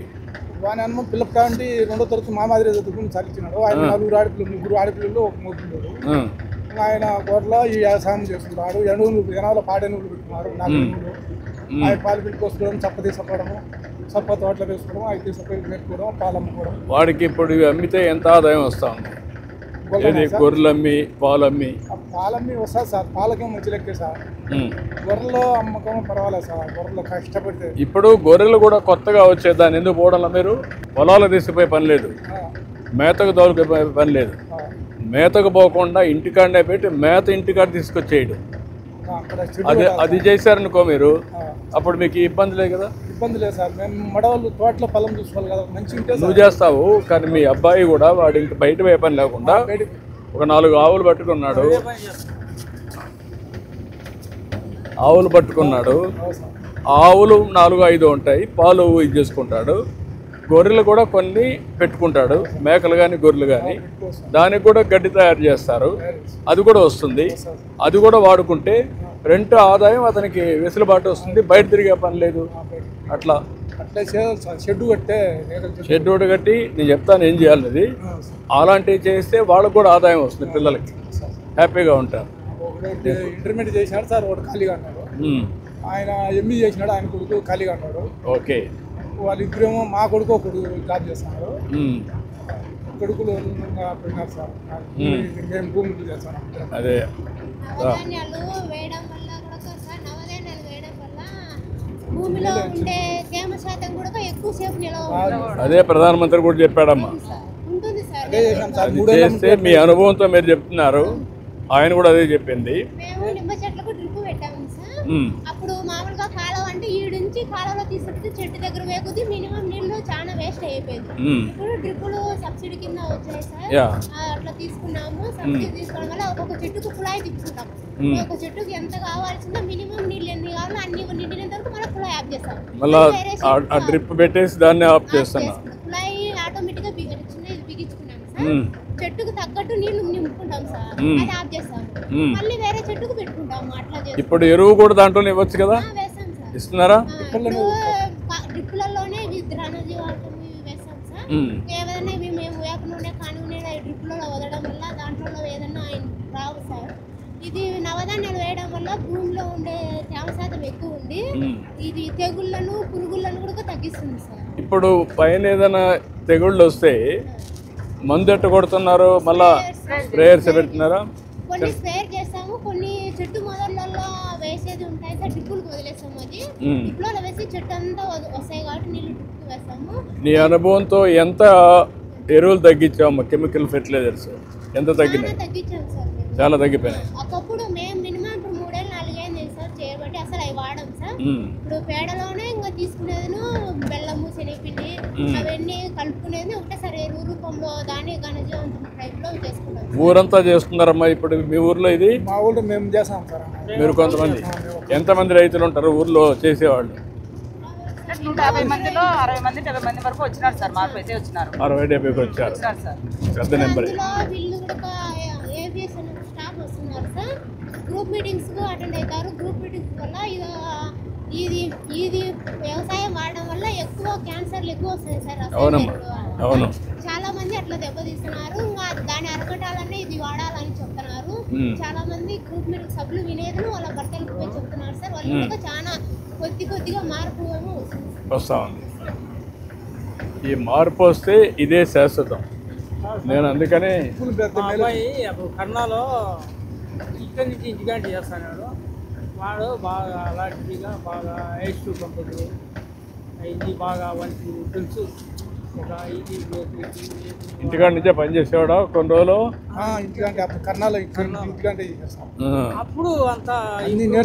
వాని అనుభవం పిల్లలు కాబట్టి 2వ తరగతి మా మాదిరి చదువుకుని చదివించినాడు. ఆయన 4 ఆడపిల్లలు, 3 ఆడపిల్లలు, 1 మొగ్గున్నాడు. ఆయన గొర్రెలో ఈ వ్యవసాయం చేస్తున్నాడు. ఎనవలో పాడెనుగులు పెట్టుకున్నారు, 4 ఎనుగులు. ఆయన పాలు పిలుకొసుకోవడం, చప్ప తీసుకోవడము, చప్ప తోటలో వేసుకోవడం, అవి తీసుకొని పెట్టుకోవడం, పాలు అమ్ముకోవడం. వాడికి ఇప్పుడు అమ్మితే ఎంత ఆదాయం వస్తా ఉంది? గొర్రెలు అమ్మి పాలు అమ్మి? పాలమ్మి వస్తుంది సార్, పాలకేమో మంచి లెక్కే సార్. గొర్రెలో అమ్మకం పర్వాలేదు సార్, గొర్రెలు కష్టపడితే. ఇప్పుడు గొర్రెలు కూడా కొత్తగా వచ్చే దాన్ని ఎందుకు పోవడంలో మీరు? పొలాలు తీసుకుపోయే పని లేదు, మేతకు తోలుకుపోయే పని లేదు. మేతకు పోకుండా ఇంటికాడనే పెట్టి మేత ఇంటికాడ తీసుకొచ్చేయడం, అది చేశారనుకో మీరు, అప్పుడు మీకు ఇబ్బంది లేదు కదా? ఇబ్బంది లేదు సార్. మేము మడవాళ్ళు తోటలో పొలం చూసుకోవాలి కదా, మంచి ఉంటే నువ్వు చేస్తావు. కానీ మీ అబ్బాయి కూడా వాడి ఇంక బయట పోయే పని లేకుండా ఒక 4 ఆవులు పట్టుకున్నాడు. ఆవులు 4-5 ఉంటాయి, పాలు ఇది చేసుకుంటాడు. గొర్రెలు కూడా కొన్ని పెట్టుకుంటాడు, మేకలు కానీ గొర్రెలు కానీ. దానికి కూడా గడ్డి తయారు చేస్తారు, అది కూడా వస్తుంది. అది కూడా వాడుకుంటే రెంట్ ఆదాయం అతనికి వెసులుబాటు వస్తుంది, బయట తిరిగే పని లేదు. అట్లా షెడ్ కట్టి నేను చెప్తాను ఏం చేయాలనేది. అలాంటివి చేస్తే వాళ్ళకు కూడా ఆదాయం వస్తుంది, పిల్లలకి హ్యాపీగా ఉంటారు. ఇంటర్మీడియట్ చేసినాడు సార్, ఒకటి ఖాళీగా ఉన్నాడు. ఆయన ఎంఈ చేసినాడు, ఆయన కొడుకు ఖాళీగా ఉన్నాడు. ఓకే. వాళ్ళిద్దరేమో మా కొడుకు ఒకడు జాబ్ చేస్తున్నారు. కొడుకులు పోయినారు సార్. మేము భూమి చేస్తాం. అదే భూమిలో ఉండే తేమ శాతం కూడా ఎక్కువసేపు నిలవ అదే ప్రధానమంత్రి కూడా చెప్పాడమ్మా. ఉంటుంది సార్. చేస్తే మీ అనుభవంతో మీరు చెప్తున్నారు, ఆయన కూడా అదే చెప్పింది. మేము నిమ్మ చెట్లకు డ్రిప్ పెట్టాము సార్. అప్పుడు మామూలుగా కాలువ అంటే ఈడు నుంచి కాలువలో తీసుకుంటే చెట్టు దగ్గర వేగుద్ది, మినిమం నీళ్లు చాలా వేస్ట్ అయిపోయింది. ఇప్పుడు డ్రిప్పులు సబ్సిడీ కింద వచ్చాయి సార్, అట్లా తీసుకున్నాము. సబ్సిడీ తీసుకోవడం వల్ల ఒక్కొక్క చెట్టుకు కుళాయి తిప్పుకుంటాం. ఒక చెట్టుకు ఎంత కావాల్సిందో మినిమం నీళ్ళు ఎన్ని కావాలో అన్ని నిండినంత వరకు మళ్ళీ కుళాయి ఆఫ్ చేస్తాం. డ్రిప్ పెట్టేసి దాన్ని ఆఫ్ చేస్తాను. కుళాయి ఆటోమేటిక్ గా చిన్నది బిగించుకున్నాం సార్. చెట్టుకు తగ్గట్టు నీళ్లు నింపుకుంటాం సార్, అది ఆఫ్ చేస్తాం. మళ్ళీ వేరే చెట్టుకు పెట్టుకుంటాము. అట్లా ఇప్పుడు ఎరువు కూడా దాంట్లో ఇవ్వచ్చు కదా, ఇస్తున్నారా? డ్రిప్పులలోనే డ్రైనేజీ వాటర్ వేస్తాం సార్. ఏదైనా మేము వల్ల భూమిలో ఉండే తేమ శాతం ఎక్కువ ఉండి ఇది తెగుళ్ళను పురుగులను కూడా తగ్గిస్తుంది సార్. ఇప్పుడు పైన ఏదైనా తెగుళ్ళు వస్తే మందు ఎట్ట కొడుతున్నారు, మళ్ళా స్ప్రేయర్స్ పెడుతున్నారా? కొన్ని స్ప్రేయర్ చేస్తాము, కొన్ని చెట్టు మొదళ్ళల్లో వేసేది ఉంటాయి సార్, డ్రిప్పులకు వదిలేస్తాము. అది డ్రిప్పులో వేసి చెట్టు అంతా వస్తాయి కాబట్టి నీళ్ళు డ్రిప్పు వేస్తాము. నీ అనుభవంతో ఎంత ఎరువులు తగ్గించాము? కెమికల్ ఫెర్టిలైజర్స్ ఎంత తగ్గినాయి? తగ్గించాము సార్. చాలా తగ్గిపోయినాయి. ఒకప్పుడు మేము మినిమం ఇప్పుడు 3 ఏళ్ళు 4 ఏళ్ళు సార్ చేయబట్టి అసలు అవి వాడాం సార్. ఇప్పుడు పేడలోనే ఇంకా తీసుకునేది బెల్లము శనగపిండి అవన్నీ కలుపుకునేది ఒకటేసారి ఎరువు రూపంలో దాన్ని ఘనజీవంతం టైప్ లో చేసుకుంటాం. ఊరంతా చేస్తున్నారమ్మా ఇప్పుడు మీ ఊర్లో ఇది? మా ఊళ్ళో మేము చేస్తాం సార్. మీరు కొంతమంది ఎంతమంది రైతులు ఉంటారు ఊర్లో చేసేవాళ్ళు? 150 మందిలో 60 మంది 70 మంది వరకు వచ్చినారు సార్. మార్పు అయితే వచ్చినారు. 60-70 వచ్చారు. పెద్ద నెంబర్. వీళ్ళు కూడా ఏబిఎస్ స్టాఫ్ వస్తున్నారు సార్. గ్రూప్ మీటింగ్స్ కు అటెండ్ అవుతారు. గ్రూప్ మీటింగ్స్ వల్ల ఇది వ్యవసాయం వాడడం వల్ల ఎక్కువ క్యాన్సర్లు ఎక్కువ వస్తాయి సార్. అవును. చాలా మంది అట్లా దెబ్బతీస్తున్నారు. ఇంకా దాని అరకటాలనే ఇది వాడాలని చెప్తున్నారు. చాలా మంది గ్రూప్ మీటింగ్ సభ్యులు వినేది వాళ్ళ భర్తలకు పోయి చెప్తున్నారు సార్. వాళ్ళు కూడా చాలా కొద్దిగా మార్పు వస్తా ఉంది. ఈ మార్పు వస్తే ఇదే శాశ్వతం. నేను అందుకనే అబ్బాయి అప్పుడు కర్ణాలో ఇక్కడి నుంచి ఇంటికాంటి చేస్తాడు. వాడు బాగా అలాంటిగా బాగా హెయిర్ పంపుతుంది. ఇది బాగా వాళ్ళకి తెలుసు. ఇంటికాడ నుంచే పని చేసేవాడా కొన్ని రోజులు? ఇంటికంటే అప్పుడు కర్ణాలో ఇంటికంటే అప్పుడు అంతా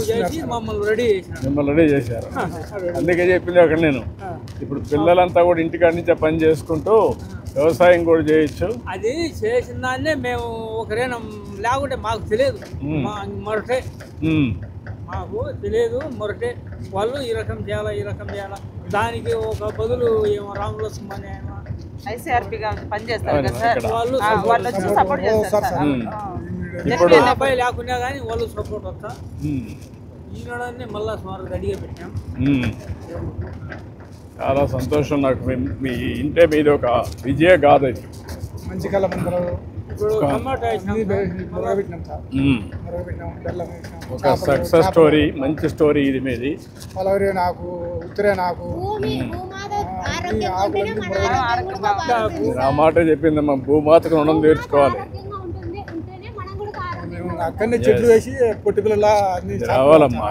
చేసి మమ్మల్ని రెడీ చేశారు. అందుకే చెప్పింది అక్కడ నేను. ఇప్పుడు పిల్లలంతా కూడా ఇంటికాడ నుంచే పని చేసుకుంటూ వ్యవసాయం కూడా చేయొచ్చు. అది చేసిన దాన్నే మేము ఒకరేనా లేకుంటే మాకు తెలియదు. మొరటే మాకు తెలియదు. మొరటే వాళ్ళు ఈ రకం చేయాలా దానికి ఒక బదులు ఏమో రాముల సుమ్మని ఐసీఆర్పీగా పనిచేస్తారు కదా సార్. వాళ్ళు వచ్చి సపోర్ట్ చేస్తారు ఇప్పుడు అబ్బాయి లేకున్నా కానీ వాళ్ళు సపోర్ట్ వస్తా ఈనాడనే మళ్ళా సుమారు రెడీగా పెట్టాం. చాలా సంతోషం నాకు. మీ ఇంటే మీది ఒక విజయ గాథ. మంచి కళ ముందర ఒక సక్సెస్ స్టోరీ, మంచి స్టోరీ ఇది మీది. పలవరే నాకు ఉత్తరే నాకు ఆ మాట చెప్పిందమ్మా. భూమాతకు రుణం తీర్చుకోవాలి. అక్కడనే చెట్లు వేసి పొట్టి పిల్లల రావాలమ్మా,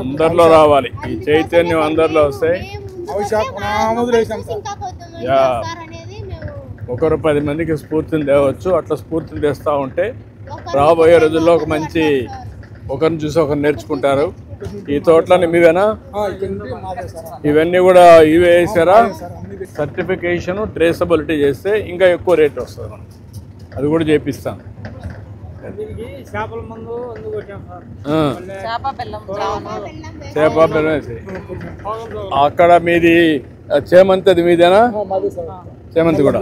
అందరిలో రావాలి. ఈ చైతన్యం అందరిలో వస్తాయి. ఒకరు 10 మందికి స్ఫూర్తిని తేవచ్చు. అట్లా స్ఫూర్తిని తెస్తూ ఉంటే రాబోయే రోజుల్లో ఒక మంచి ఒకరిని చూసి ఒకరు నేర్చుకుంటారు. ఈ తోటలని మీవేనా? ఇవన్నీ కూడా ఇవే వేసారా? సర్టిఫికేషన్ ట్రేసబిలిటీ చేస్తే ఇంకా ఎక్కువ రేట్ వస్తుంది. మనం అది కూడా చేపిస్తాం. చేపల మందు చేప బెల్లం వేసి అక్కడ మీది చేమంతి, అది మీదేనా? చేమంతి కూడా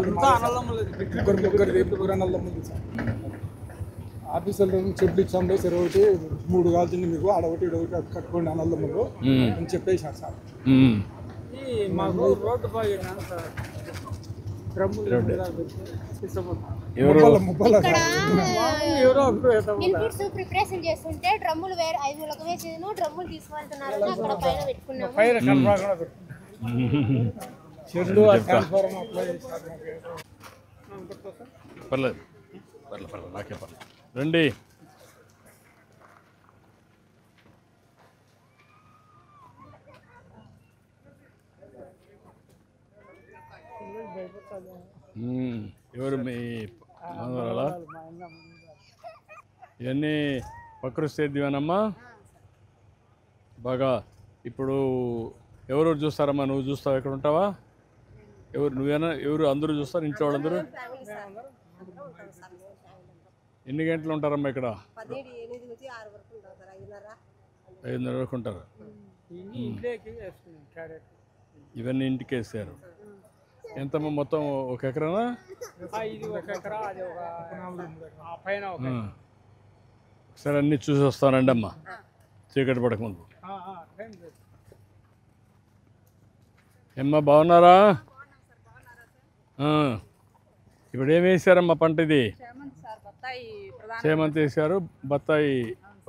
ఆఫీసర్లు చెట్లు ఇచ్చాము సార్. ఒకటి 3 కాల్చింది మీకు ఆడొకటి ఇడొకటి కట్టుకోండి అన్నదమ్ములు అని చెప్పేసారు సార్. మాకు రోడ్డు బాగా ప్రిపరేషన్ చేస్తుంటే డ్రమ్ములు వేరే 5 వేసేది డ్రమ్ములు తీసుకెళ్తున్నారు. అక్కడ పైన పెట్టుకున్నాము. పర్లేదు నాకే పర్లేదు. రండి. ఎవరు మీ మనవరాలా? ఇవన్నీ ప్రకృతి సేద్యమేనమ్మా. బాగా ఇప్పుడు ఎవరు చూస్తారమ్మా? నువ్వు చూస్తావు? ఎక్కడ ఉంటావా? ఎవరు నువ్వేనా? ఎవరు అందరూ చూస్తారు? ఇంట్లో వాళ్ళందరూ ఎన్ని గంటలు ఉంటారమ్మా ఇక్కడ? 5:30 వరకు ఉంటారు. ఇవన్నీ ఇంటికి వేసారు. ఎంతమ్మా మొత్తం? 1 ఎకరానా? ఒకసారి అన్నీ చూసి వస్తానండి అమ్మా, చీకటి పడకముందు. ఏమ్మా బాగున్నారా? ఇప్పుడు ఏం వేసారమ్మా పంట? ఇది చేమంతి వేసారు, బత్తాయి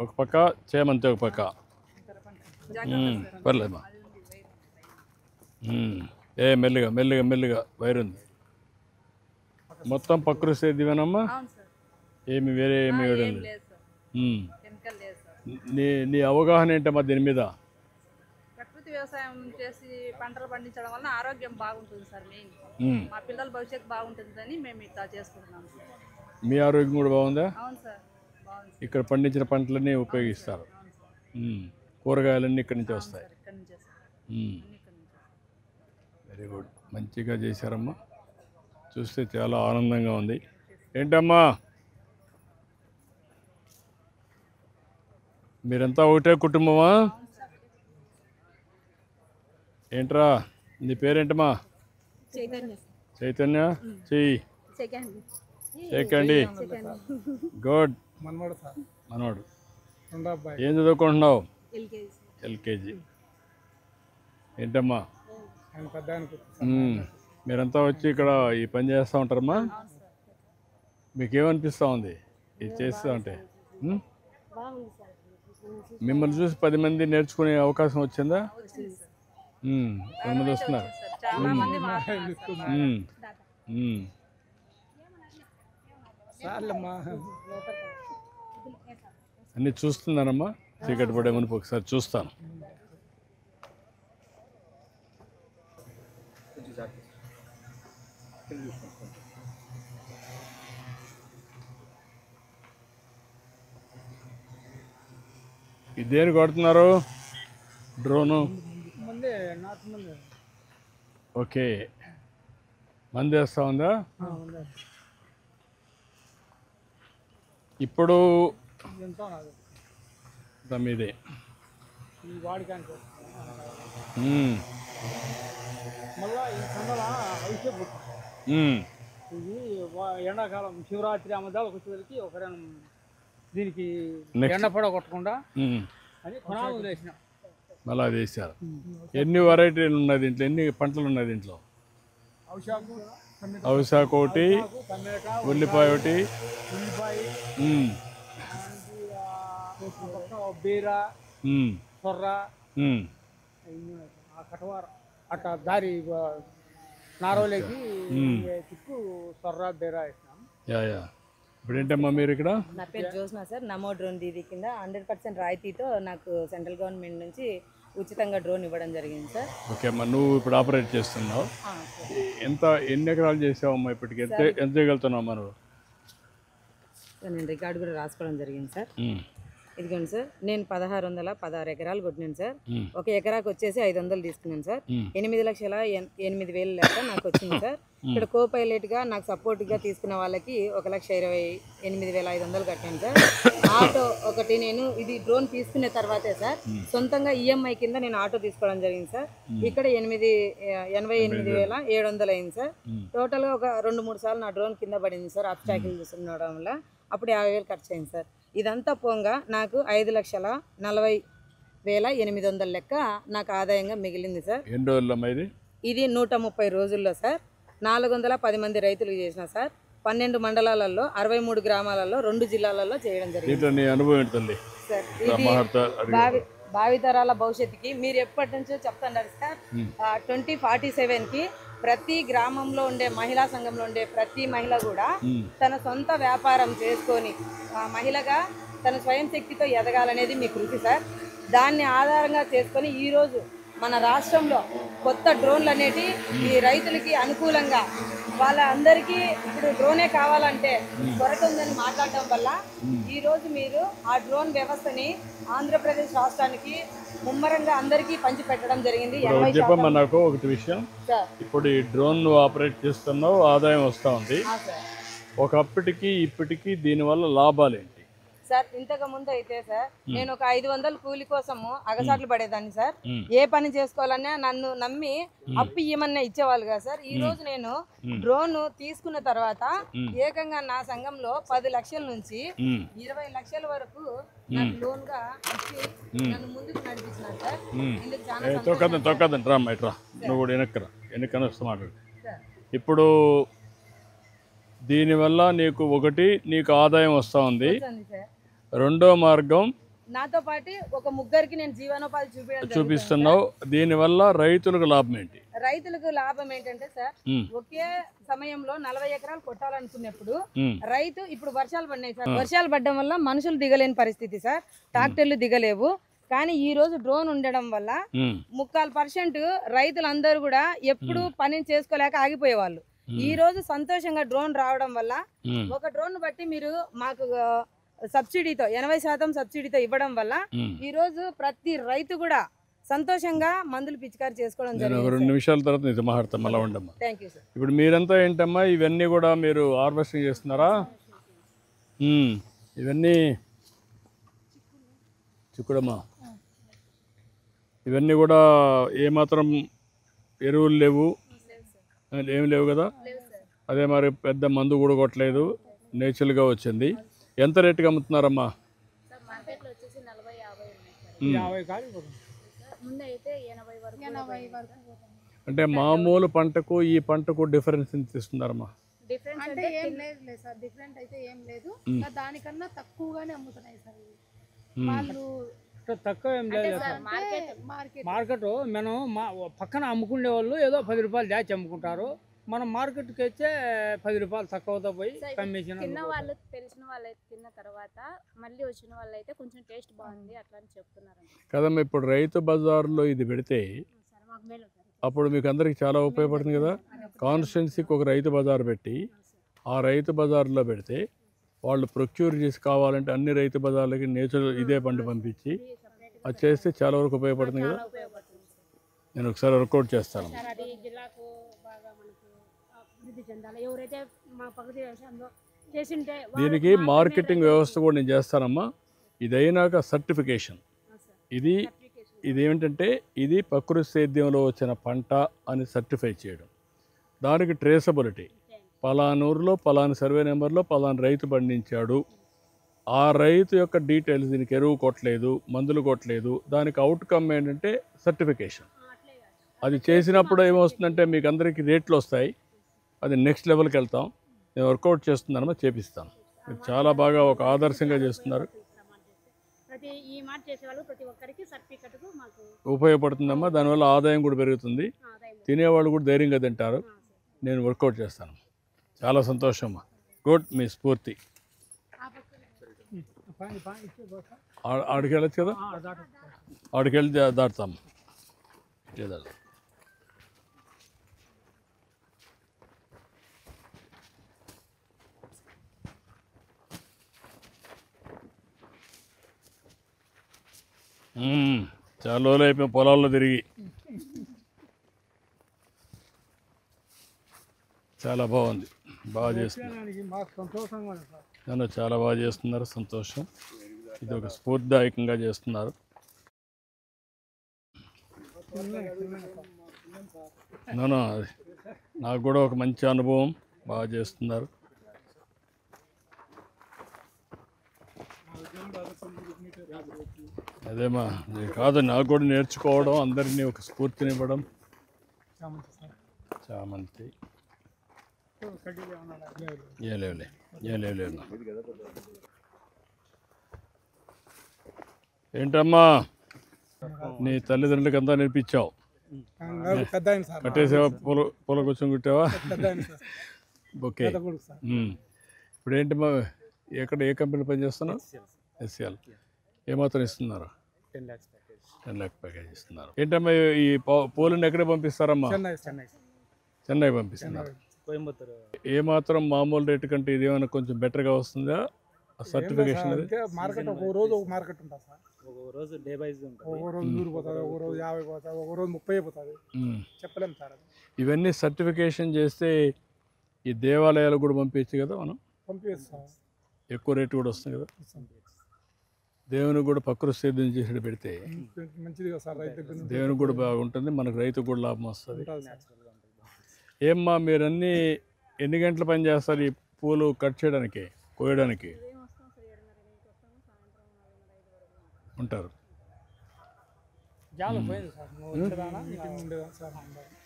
ఒక పక్క చేమంతి ఒక పక్క. పర్లేదమ్మా. మెల్లిగా మెల్లిగా మెల్లిగా వైరుంది. మొత్తం ప్రకృతి సేద్యమేనమ్మా? ఏమి వేరే ఏమి వేయడం లేదు. నీ అవగాహన ఏంటమ్మా దీని మీద? ప్రకృతి వ్యవసాయం చేసి పంటలు పండించడం వల్ల ఆరోగ్యం బాగుంటుంది సార్. మెయిన్ మా పిల్లల భవిష్యత్తు బాగుంటుందని మేము ఇట్లా చేసుకుంటున్నాం సార్. మీ ఆరోగ్యం కూడా బాగుందా? అవును సార్, బాగుంది. ఇక్కడ పండించిన పంటలన్నీ ఉపయోగిస్తారు. కూరగాయలన్నీ ఇక్కడి నుంచి వస్తాయి. వెరీ గుడ్, మంచిగా చేశారమ్మా. చూస్తే చాలా ఆనందంగా ఉంది. ఏంటమ్మా మీరంతా ఒకటే కుటుంబమా? ఏంట్రా నీ పేరేంటమ్మా? చైతన్య. చెయ్యి చేకండి. గుడ్. మనవాడు ఏం చదువుకుంటున్నావు? ఎల్కేజీ. ఏంటమ్మా మీరంతా వచ్చి ఇక్కడ ఈ పని చేస్తూ ఉంటారమ్మా? మీకేమనిపిస్తూ ఉంది ఇది చేస్తూ ఉంటే? మిమ్మల్ని చూసి 10 మంది నేర్చుకునే అవకాశం వచ్చిందా? 10 మంది వస్తున్నారు. అన్నీ చూస్తున్నానమ్మా. చీకటి పడే మునుపు ఒకసారి చూస్తాను. ఇదేని కొడుతున్నారు డ్రోను? ఓకే, మంది వేస్తా ఉందా? ఇప్పుడు మీదే ఇది ఎండాకాలం శివరాత్రి అమ్మదాలకు వచ్చేసరికి ఒక దీనికి ఎండ పడ కొట్టకుండా అని కొనాలు వదిలేసిన. అలా వేసారు. ఎన్ని వెరైటీలు ఉన్నాయి దీంట్లో? ఎన్ని పంటలు ఉన్నాయి దీంట్లో? అవిశాఖ ఒకటి, ఉల్లిపాయ ఒకటి, బీర, సొర్ర, కటవార అట్లా దారి నారోలేకి చుట్టూ సొర్ర బీర వేసినాం. ఇప్పుడు ఏంటమ్మా మీరు ఇక్కడ? నా పేరు జ్యోత్స్న సార్. నమో డ్రోన్ దీదీ కింద 100% రాయితీతో నాకు సెంట్రల్ గవర్నమెంట్ నుంచి ఉచితంగా డ్రోన్ ఇవ్వడం జరిగింది సార్. ఓకే అమ్మా, నువ్వు ఇప్పుడు ఆపరేట్ చేస్తున్నావు. ఎన్ని ఎకరాలు చేసావమ్మా ఇప్పటికి? ఎంత చేయగలుగుతున్నావు మనం? నేను రికార్డు కూడా రాసుకోవడం జరిగింది సార్. ఇదిగోండి సార్, నేను 1616 ఎకరాలు కొట్టినాను సార్. ఒక ఎకరాకు వచ్చేసి 500 తీసుకున్నాను సార్. 8,08,000 లెక్క నాకు వచ్చింది సార్. ఇక్కడ కో పైలట్ గా నాకు సపోర్ట్ గా తీసుకున్న వాళ్ళకి 1,28,500 కట్టాను సార్. ఆటో ఒకటి నేను ఇది డ్రోన్ తీసుకున్న తర్వాతే సార్ సొంతంగా ఈఎంఐ కింద నేను ఆటో తీసుకోవడం జరిగింది సార్. ఇక్కడ 88,700 అయింది సార్. టోటల్ గా ఒక 2-3 సార్లు నా డ్రోన్ కింద పడింది సార్. అబ్స్టాకిల్ చూస్తుండడం వల్ల అప్పుడు 50,000 ఖర్చు అయింది సార్. ఇదంతా పోగా నాకు 5,40,800 లెక్క నాకు ఆదాయంగా మిగిలింది సార్. ఇది 130 రోజుల్లో సార్ 410 మంది రైతులు చేసిన సార్. 12 మండలాలలో 63 గ్రామాలలో 2 జిల్లాలలో చేయడం జరిగింది సార్. ఇది భావితరాల భవిష్యత్తుకి మీరు ఎప్పటి నుంచో చెప్తున్నారు సార్. 2047కి ప్రతి గ్రామంలో ఉండే మహిళా సంఘంలో ఉండే ప్రతి మహిళ కూడా తన సొంత వ్యాపారం చేసుకొని మహిళగా తన స్వయం శక్తితో ఎదగాలనేది మీ కృషి సార్. దాన్ని ఆధారంగా చేసుకొని ఈరోజు మన రాష్ట్రంలో కొత్త డ్రోన్లు అనేటి ఈ రైతులకి అనుకూలంగా వాళ్ళందరికీ ఇప్పుడు డ్రోనే కావాలంటే కొరత ఉందని మాట్లాడడం వల్ల ఈరోజు మీరు ఆ డ్రోన్ వ్యవస్థని ఆంధ్రప్రదేశ్ రాష్ట్రానికి ముమ్మరంగా అందరికీ పంచిపెట్టడం జరిగింది. నాకు ఒకటి విషయం, ఇప్పుడు ఈ డ్రోన్ ఆపరేట్ చేస్తున్నావు, ఆదాయం వస్తూ ఉంది. ఒకప్పటికి ఇప్పటికి దీనివల్ల లాభాలు ఏంటి సార్? ఇంతకు ముందు అయితే సార్ నేను ఒక 500 కూలి కోసము అగసాట్లు పడేదాన్ని సార్. ఏ పని చేసుకోవాలన్నా నన్ను నమ్మి అప్పు ఇవ్వమన్నా ఇచ్చేవాళ్ళు కదా సార్. ఈ రోజు నేను డ్రోన్ తీసుకున్న తర్వాత ఏకంగా నా సంఘంలో 10 లక్షల నుంచి 20 లక్షల వరకు నాకు లోన్ గా ఇచ్చి నన్ను ముందుకు నడిపించినారు సార్. ఇందుకు చాలా ఇప్పుడు దీనివల్ల నీకు ఒకటి నీకు ఆదాయం వస్తూ ఉంది. రెండో మార్గం నాతో పాటు ఒక ముగ్గురికి నేను జీవనోపాధి చూపిస్తున్నావు. దీనివల్ల రైతులకు లాభం ఏంటి? రైతులకు లాభం ఏంటంటే సార్, ఒకే సమయంలో 40 ఎకరాలు కొట్టాలనుకున్నప్పుడు రైతు ఇప్పుడు వర్షాలు పడినాయి సార్, వర్షాలు పడడం వల్ల మనుషులు దిగలేని పరిస్థితి సార్, ట్రాక్టర్లు దిగలేవు. కానీ ఈ రోజు డ్రోన్ ఉండడం వల్ల 3% రైతులందరూ కూడా ఎప్పుడు పని చేసుకోలేక ఆగిపోయేవాళ్ళు. ఈ రోజు సంతోషంగా డ్రోన్ రావడం వల్ల ఒక డ్రోన్ బట్టి మీరు మాకు సబ్సిడీతో 80% సబ్సిడీతో ఇవ్వడం వల్ల ఈ రోజు ప్రతి రైతు కూడా సంతోషంగా మందులు పిచికారి చేసుకోవడం జరిగింది. 2 నిమిషాల తర్వాత నిజం మాట్లాడతాం మళ్ళీ ఉండమ్మా. Thank you sir. ఇప్పుడు మీరంతా ఏంటమ్మా ఇవన్నీ కూడా మీరు హార్వెస్టింగ్ చేస్తున్నారా? ఇవన్నీ చిక్కుడమ్మా, ఇవన్నీ కూడా ఏమాత్రం ఎరువులు లేవు, ఏమి లేవు కదా? అదే మరి పెద్ద మందు కూడా కొట్టలేదు, నేచురల్గా వచ్చింది. ఎంత రేటుకి అమ్ముతున్నారమ్మా? అంటే మామూలు పంటకు ఈ పంటకు డిఫరెన్స్ ఎంత ఇస్తున్నారమ్మా? అంటే ఏం లేదు సార్, డిఫరెంట్ అయితే ఏం లేదు, దానికన్నా తక్కువగానే అమ్ముతున్నాయి సార్ వాళ్ళు. తక్కువ ఏం లేదు సార్. మార్కెట్ మనం పక్కన అమ్ముకునే వాళ్ళు ఏదో 10 రూపాయలు దాచి అమ్ముకుంటారు, మనం మార్కెట్కి వచ్చే 10 రూపాయలు తక్కువతో పోయి కమిషన్. తిన్న వాళ్ళు తెలిసిన వాళ్ళు తిన్న తర్వాత మళ్ళీ వచ్చిన వాళ్ళు అయితే కొంచెం టేస్ట్ బాగుంది అట్లా అని చెప్తున్నారు కదమ్మా. ఇప్పుడు రైతు బజార్లో ఇది పెడితే అప్పుడు మీకు అందరికి చాలా ఉపయోగపడుతుంది కదా. కాన్స్టిట్యున్సీకి ఒక రైతు బజార్ పెట్టి ఆ రైతు బజార్లో పెడితే వాళ్ళు ప్రొక్యూర్ చేసి కావాలంటే అన్ని రైతు బజార్లకి నేచురల్ ఇదే పంట పంపించి అది చేస్తే చాలా వరకు ఉపయోగపడుతుంది కదా. నేను ఒకసారి వర్కౌట్ చేస్తాను. దీనికి మార్కెటింగ్ వ్యవస్థ కూడా నేను చేస్తానమ్మా. ఇదైనాక సర్టిఫికేషన్, ఇదేమిటంటే ఇది ప్రకృతి సేద్యంలో వచ్చిన పంట అని సర్టిఫై చేయడం, దానికి ట్రేసబిలిటీ, పలానూరులో పలానా సర్వే నెంబర్లో పలానా రైతు పండించాడు, ఆ రైతు యొక్క డీటెయిల్స్, దీనికి ఎరువు కొట్టలేదు, మందులు కొట్టలేదు, దానికి అవుట్కమ్ ఏంటంటే సర్టిఫికేషన్. అది చేసినప్పుడు ఏమొస్తుందంటే మీకు అందరికీ రేట్లు వస్తాయి, అది నెక్స్ట్ లెవెల్కి వెళ్తాం. నేను వర్కౌట్ చేస్తున్నానమ్మా, చేపిస్తాను. మీరు చాలా బాగా ఒక ఆదర్శంగా చేస్తున్నారు, ఉపయోగపడుతుందమ్మా. దానివల్ల ఆదాయం కూడా పెరుగుతుంది, తినేవాళ్ళు కూడా ధైర్యంగా తింటారు. నేను వర్కౌట్ చేస్తాను. చాలా సంతోషం అమ్మా, గుడ్. మీ స్ఫూర్తి. ఆడికి వెళ్ళచ్చు కదా, ఆడికి వెళ్ళి దాటుతాం. చాలా రోజులు అయిపోయి పొలాల్లో తిరిగి. చాలా బాగుంది, బాగా చేస్తున్నారు, చాలా బాగా చేస్తున్నారు. సంతోషం. ఇది ఒక స్ఫూర్తిదాయకంగా చేస్తున్నారు. నాకు కూడా ఒక మంచి అనుభవం, బాగా చేస్తున్నారు. అదేమా కాదు, నాకు కూడా నేర్చుకోవడం, అందరినీ ఒక స్ఫూర్తినివ్వడం. చామంతి ఏంటమ్మా నీ తల్లిదండ్రులకి అంతా నేర్పించావు? కట్టేసావా? పూల కూర్చొని కుట్టావా? ఓకే. ఇప్పుడు ఏంటమ్మా, ఎక్కడ ఏ కంపెనీ పనిచేస్తున్నావు? ఎస్ఎల్. ఏమాత్రం ఇస్తున్నారు? 10 lakh ప్యాకేజ్ ఇస్తున్నారు. ఏంటమ్మా ఈ పూలను ఎక్కడ పంపిస్తారమ్మా? చెన్నై పంపిస్తున్నారు. ఏమాత్రం మామూలు రేటు కంటే ఇది ఏమైనా కొంచెం బెటర్గా వస్తుందా సర్టిఫికేషన్? మార్కెట్ ఒక రోజు ఒక మార్కెట్ ఉంటుంది సార్, ఒక రోజు డే వైజ్ ఉంటుంది. ఒక రోజు 100 పోతుంది, ఒక రోజు 50 పోతుంది, ఒక రోజు 30 పోతుంది, చెప్పలేము సార్. ఇవన్నీ సర్టిఫికేషన్ చేస్తే ఈ దేవాలయాలు కూడా పంపించచ్చు కదా, మనం పంపిస్తాం. ఎక్కువ రేటు కూడా వస్తుంది కదా. దేవునికి కూడా ప్రకృతి సేద్యం చేసి పెడితే మంచిది కదా సార్, రైతు దేవునికి కూడా బాగుంటుంది, మనకు రైతుకు కూడా లాభం వస్తుంది. ఏమ్మా మీరన్నీ ఎన్ని గంటల పని చేస్తారు ఈ పూలు కట్ చేయడానికి, కోయడానికి? ఉంటారు.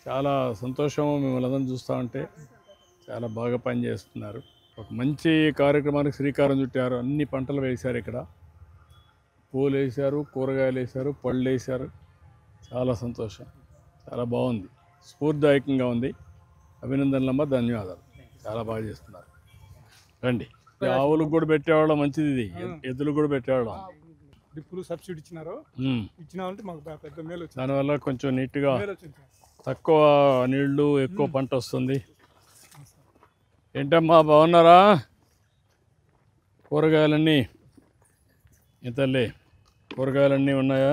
చాలా సంతోషం మిమ్మల్ని అందరం చూస్తూ ఉంటే. చాలా బాగా పని చేస్తున్నారు. ఒక మంచి కార్యక్రమానికి శ్రీకారం చుట్టారు. అన్ని పంటలు వేశారు ఇక్కడ. పూలు వేశారు, కూరగాయలు వేశారు, పళ్ళు వేశారు. చాలా సంతోషం, చాలా బాగుంది, స్ఫూర్తిదాయకంగా ఉంది. అభినందనలమ్మ, ధన్యవాదాలు. చాలా బాగా చేస్తున్నారు. రండి. ఆవులకు కూడా పెట్టేవాళ్ళం, మంచిది. ఇది ఎద్దులకు కూడా పెట్టేవాళ్ళం. డ్రిప్పులు సబ్సిడీ ఇచ్చినారు, ఇచ్చినామంటే మాకు పెద్ద మేలు వచ్చింది. దానివల్ల కొంచెం నీట్గా మేలు వచ్చింది సార్. తక్కువ నీళ్లు, ఎక్కువ పంట వస్తుంది. ఏంటమ్మా బాగున్నారా? కూరగాయలన్నీ తల్లి, కూరగాయలన్నీ ఉన్నాయా?